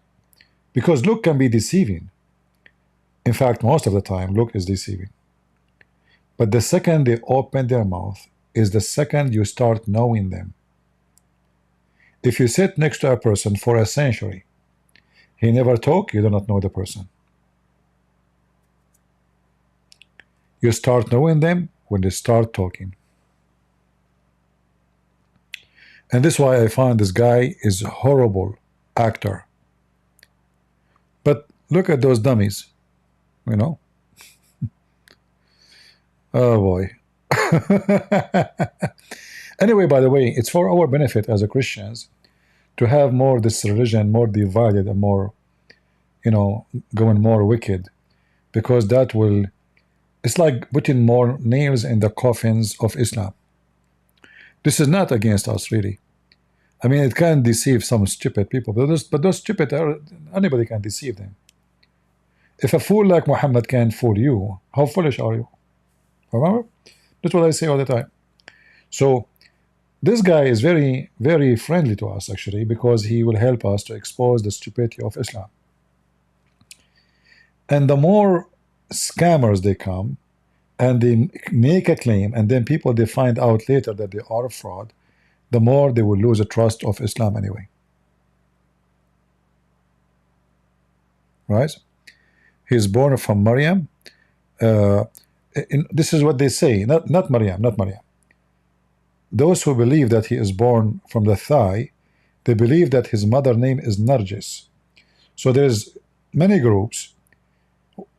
because look can be deceiving. In fact, most of the time, look is deceiving. But the second they open their mouth is the second you start knowing them. If you sit next to a person for a century, he never talk, you do not know the person. You start knowing them when they start talking. And this is why I find this guy is a horrible actor. But look at those dummies, you know. Oh boy. Anyway, by the way, it's for our benefit as a Christians to have more this religion more divided and more, going more wicked, because that will, it's like putting more nails in the coffins of Islam. This is not against us, really. I mean, it can deceive some stupid people, but those stupid, anybody can deceive them. If a fool like Muhammad can fool you, how foolish are you? Remember? That's what I say all the time. So this guy is very, very friendly to us, actually, because he will help us to expose the stupidity of Islam. And the more scammers they come, and they make a claim, and then people, they find out later that they are a fraud, the more they will lose the trust of Islam anyway. Right? He's born from Maryam. This is what they say, not Maryam. Those who believe that he is born from the thigh, they believe that his mother name is Nargis. So there's many groups.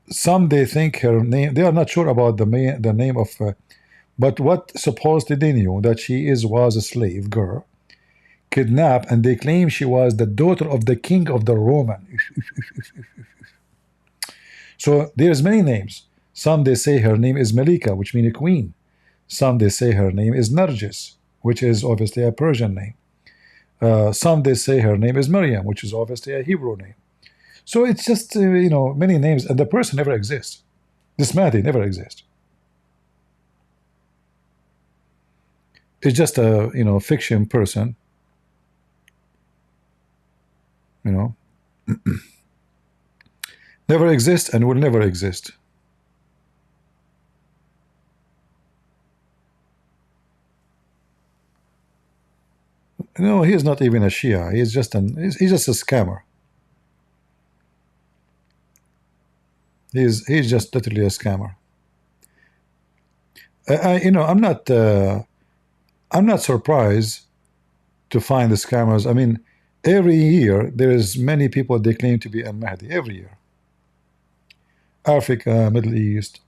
Some, they think her name, they are not sure about the name of, but what supposedly they knew, that she was a slave girl, kidnapped, and they claim she was the daughter of the king of the Roman. So there's many names. Some, they say her name is Malika, which means a queen. Some, they say her name is Nargis, which is obviously a Persian name. Some, they say her name is Maryam, which is obviously a Hebrew name. So it's just, many names, and the person never exists. This Mahdi never exists. It's just a, fiction person. Never exist and will never exist. No, he is not even a Shia. He's just a scammer. He's just literally a scammer. I'm not surprised to find the scammers. I mean, every year there is many people, they claim to be al-Mahdi every year. Africa, Middle East,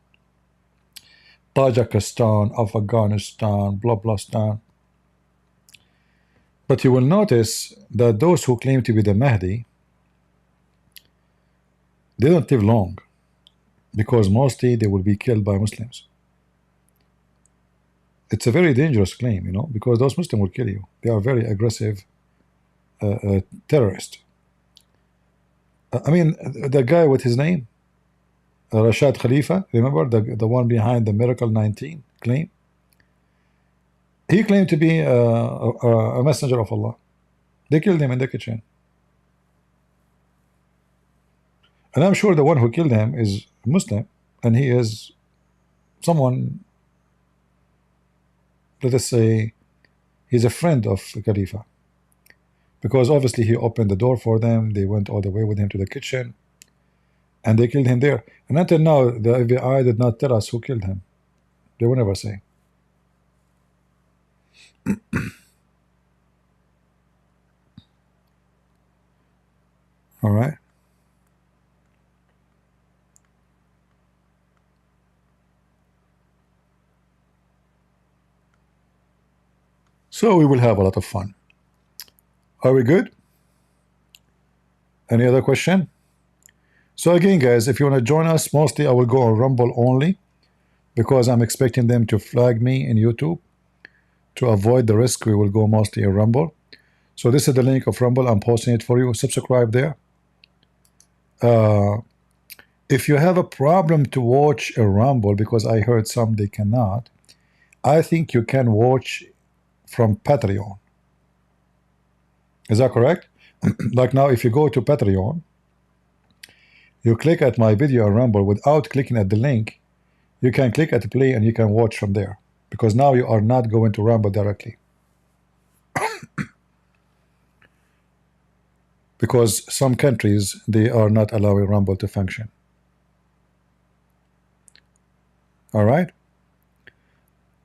Tajikistan, Afghanistan, blah blah stan. But you will notice that those who claim to be the Mahdi, they don't live long, because mostly they will be killed by Muslims. It's a very dangerous claim, because those Muslims will kill you. They are very aggressive terrorists. I mean, the guy with his name, Rashad Khalifa, remember the one behind the Miracle 19 claim? He claimed to be a messenger of Allah. They killed him in the kitchen. And I'm sure the one who killed him is Muslim, and he is someone, let us say, he's a friend of Khalifa. Because obviously he opened the door for them, they went all the way with him to the kitchen, and they killed him there. And until now, the FBI did not tell us who killed him. They will never say. All right. So we will have a lot of fun. Are we good? Any other question? So again, guys, if you want to join us, mostly I will go on Rumble only, because I'm expecting them to flag me in YouTube. To avoid the risk, we will go mostly in Rumble. So this is the link of Rumble. I'm posting it for you. Subscribe there. If you have a problem to watch a Rumble, because I heard some they cannot, I think you can watch from Patreon. Is that correct? Like now, if you go to Patreon, you click at my video on Rumble without clicking at the link, you can click at play and you can watch from there, because now you are not going to Rumble directly. Because some countries, they are not allowing Rumble to function. All right.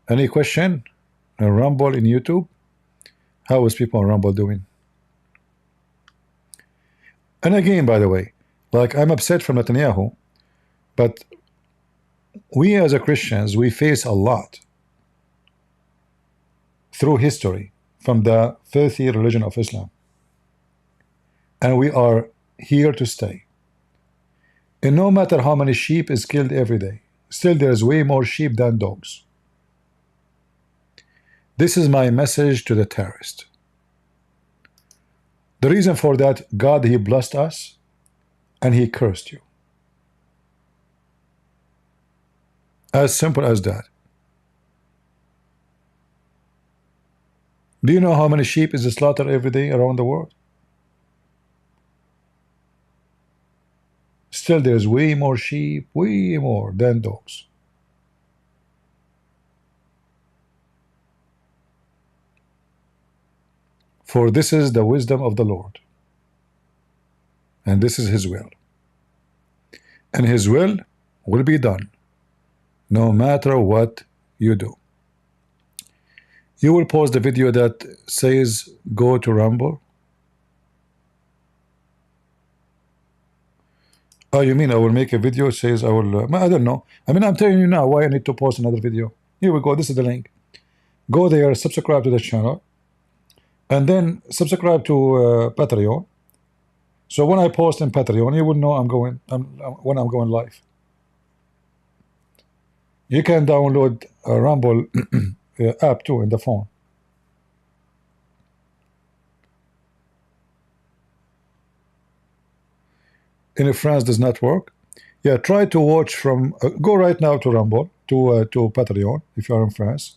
Any question? Rumble in YouTube? How is people on Rumble doing? And again, by the way, like I'm upset from Netanyahu, but we as a Christians, we face a lot through history from the filthy religion of Islam. And we are here to stay. And no matter how many sheep is killed every day, still there is way more sheep than dogs. This is my message to the terrorist. The reason for that, God, He blessed us and He cursed you. As simple as that. Do you know how many sheep is slaughtered every day around the world? Still there's way more sheep, way more than dogs. For this is the wisdom of the Lord, and this is His will, and His will be done no matter what you do. You will post the video that says go to Rumble. Oh, you mean I will make a video says I will I don't know. I mean, I'm telling you now why I need to post another video. Here we go. This is the link. Go there, subscribe to the channel, and then subscribe to Patreon. So when I post in Patreon, you will know when I'm going live. You can download a Rumble app too in the phone. And if France does not work, yeah, try to watch from. Go right now to Rumble to Patreon if you are in France.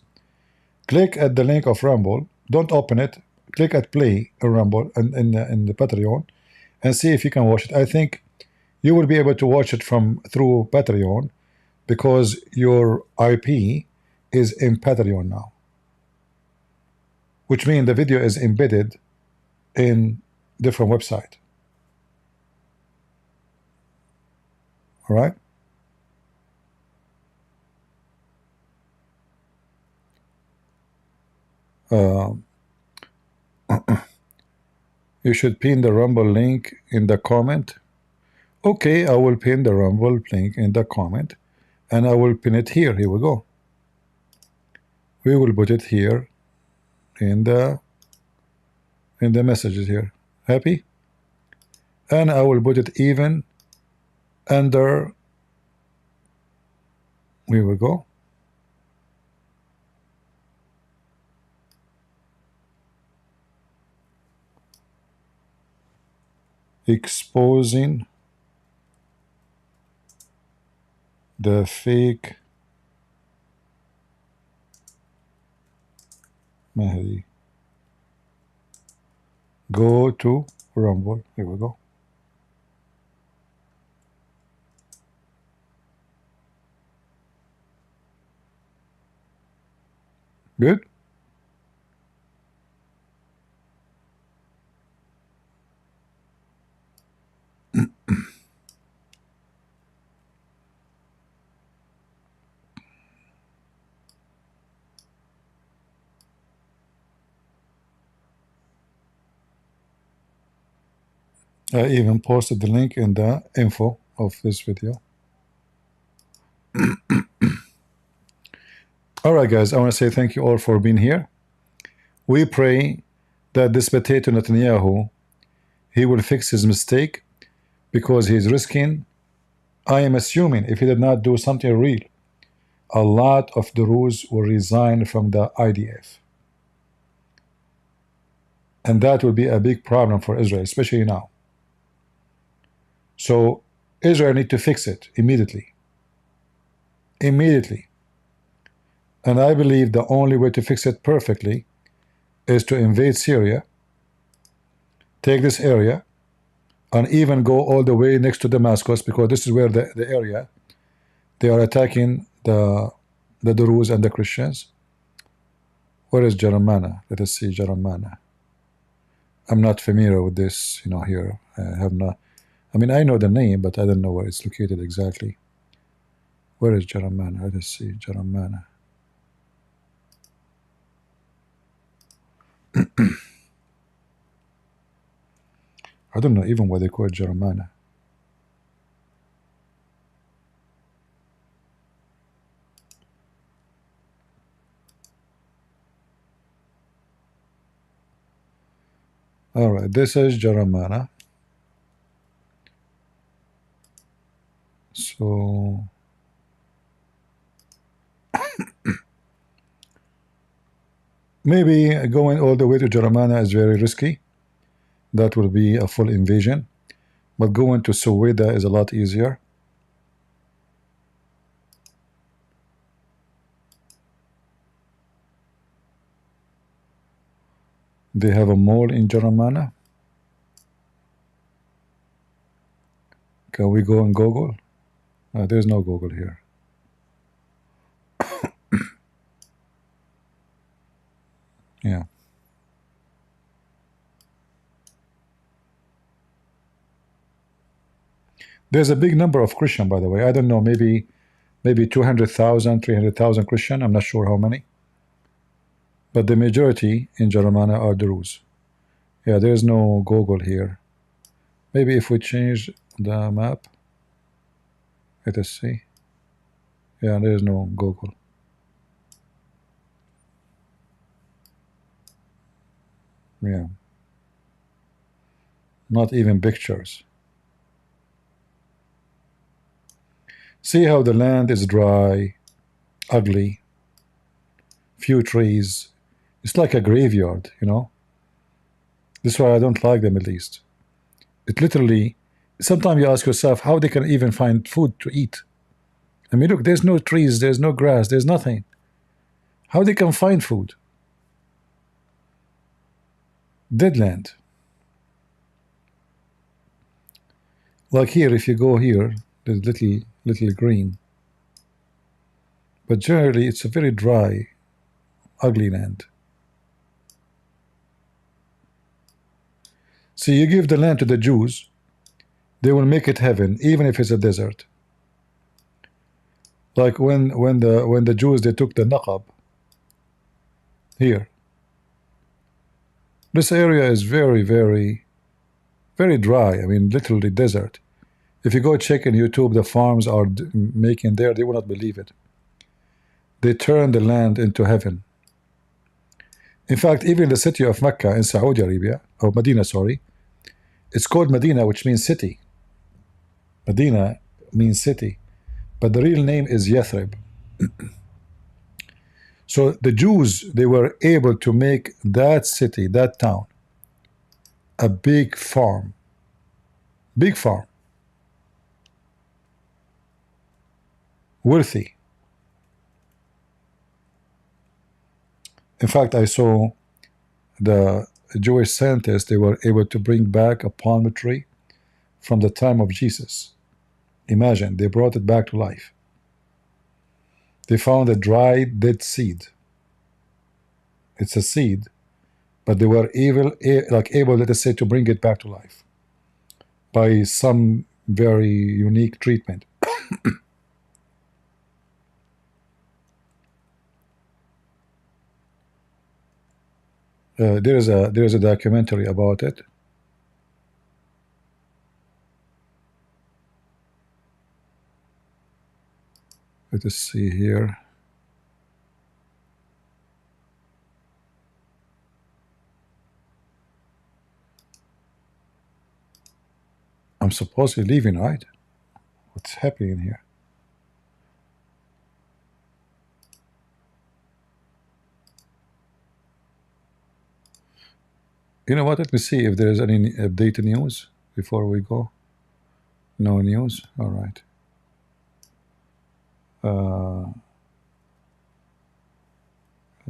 Click at the link of Rumble. Don't open it. Click at play in Rumble and in the Patreon, and see if you can watch it. I think you will be able to watch it from through Patreon, because your IP is in Patreon now, which means the video is embedded in different website. All right. You should pin the Rumble link in the comment. Okay, I will pin the Rumble link in the comment, and I will pin it here. Here we go. We will put it here in the messages here. Happy? And I will put it even under. Here we go. Exposing the fake Mahdi. Go to Rumble. Here we go. Good. I even posted the link in the info of this video. All right, guys, I want to say thank you all for being here. We pray that this potato Netanyahu, he will fix his mistake, because he's risking, I am assuming, if he did not do something real, a lot of the Druze will resign from the IDF. And that will be a big problem for Israel, especially now. So Israel need to fix it immediately. Immediately. And I believe the only way to fix it perfectly is to invade Syria, take this area, and even go all the way next to Damascus, because this is where the area they are attacking the Druze and the Christians. Where is Jeremiah? Let us see Jeremiah. I'm not familiar with this, here. I mean, I know the name, but I don't know where it's located exactly. Where is Jeremiah? Let us see Jeremiah. I don't know even why they call it Jeremiah. All right, this is Jeremiah. So maybe going all the way to Jeremiah is very risky. That will be a full invasion. But going to Suweda is a lot easier. They have a mall in Jeremiah. Can we go on Google? There's no Google here. Yeah. There's a big number of Christian, by the way. I don't know, maybe 200,000, 300,000 Christian. I'm not sure how many. But the majority in Jeremiah are Druze. Yeah, there's no Google here. Maybe if we change the map, let us see. Yeah, there's no Google. Yeah. Not even pictures. See how the land is dry, ugly, few trees. It's like a graveyard, This is why I don't like the Middle East. It literally, sometimes you ask yourself how they can even find food to eat. I mean, look, there's no trees, there's no grass, there's nothing. How they can find food? Dead land. Like here, if you go here, there's little green. But generally, it's a very dry, ugly land. So you give the land to the Jews, they will make it heaven, even if it's a desert. Like when the Jews, they took the Naqab here. This area is very, very, very dry. I mean, literally desert. If you go check in YouTube, the farms are making there, they will not believe it. They turn the land into heaven. In fact, even the city of Mecca in Saudi Arabia, or Medina, sorry, it's called Medina, which means city. Medina means city, but the real name is Yathrib. So the Jews, they were able to make that city, that town, a big farm. Big farm. Wealthy. In fact, I saw the Jewish scientists, they were able to bring back a palm tree from the time of Jesus. Imagine, they brought it back to life. They found a dried dead seed. It's a seed, but they were able, let us say, to bring it back to life by some very unique treatment. There is a documentary about it. Let us see here. I'm supposedly leaving, right? What's happening here? You know what? Let me see if there is any updated news before we go. No news. All right.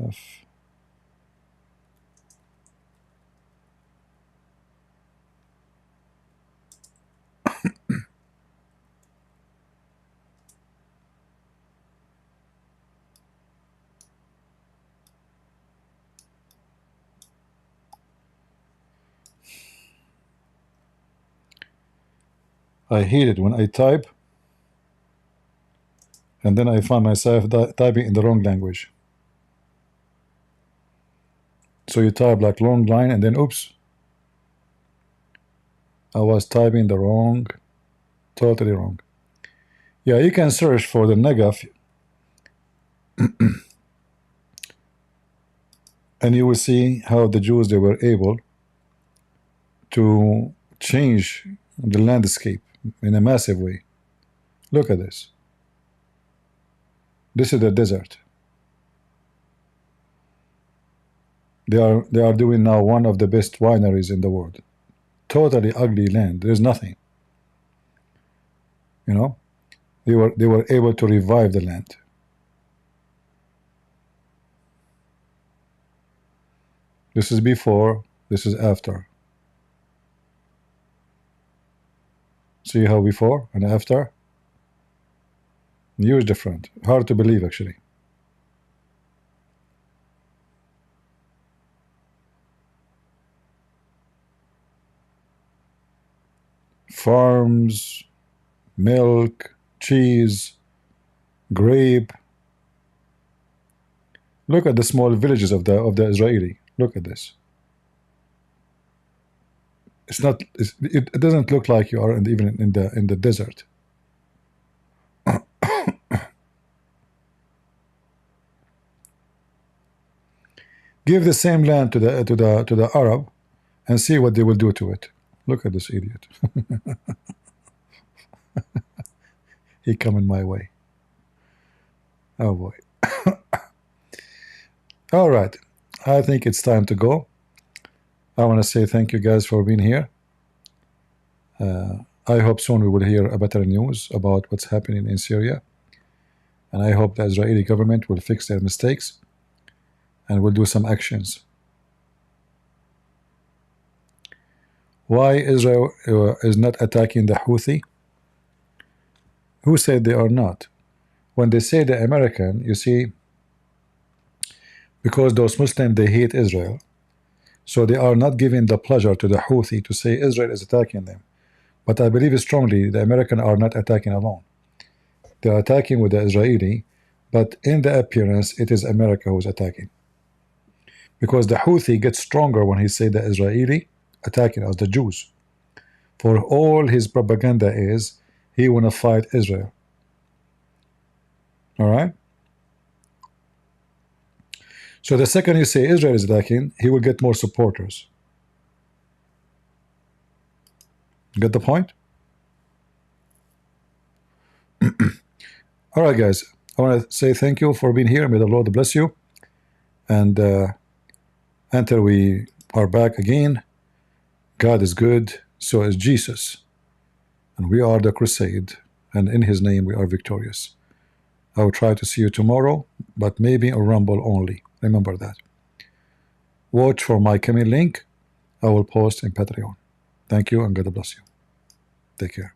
F. I hate it when I type and then I find myself typing in the wrong language. So you type like long line and then oops, I was typing the wrong, totally wrong. Yeah, you can search for the Negev and you will see how the Jews, they were able to change the landscape in a massive way. Look at this. This is the desert. They are doing now one of the best wineries in the world. Totally ugly land. There's nothing. You know, they were able to revive the land. This is before, this is after. See how before and after? Huge different. Hard to believe actually. Farms, milk, cheese, grape. Look at the small villages of the Israeli. Look at this. It's not. It doesn't look like you are even in the desert. Give the same land to the Arab, and see what they will do to it. Look at this idiot. He coming my way. Oh boy. All right. I think it's time to go. I want to say thank you guys for being here. I hope soon we will hear a better news about what's happening in Syria. And I hope the Israeli government will fix their mistakes and will do some actions. Why Israel is not attacking the Houthi? Who said they are not? When they say the American, you see, because those Muslims, they hate Israel, so they are not giving the pleasure to the Houthi to say Israel is attacking them. But I believe strongly the Americans are not attacking alone. They are attacking with the Israeli, but in the appearance, it is America who's attacking. Because the Houthi gets stronger when he say the Israeli attacking us, the Jews. For all his propaganda is, he want to fight Israel. All right? So the second you say Israel is attacking, he will get more supporters. Get the point? All right, guys. I want to say thank you for being here. May the Lord bless you. And until we are back again, God is good, so is Jesus. And we are the crusade, and in his name we are victorious. I will try to see you tomorrow, but maybe a rumble only. Remember that. watch for my coming link I will post in Patreon. Thank you and God bless you. Take care.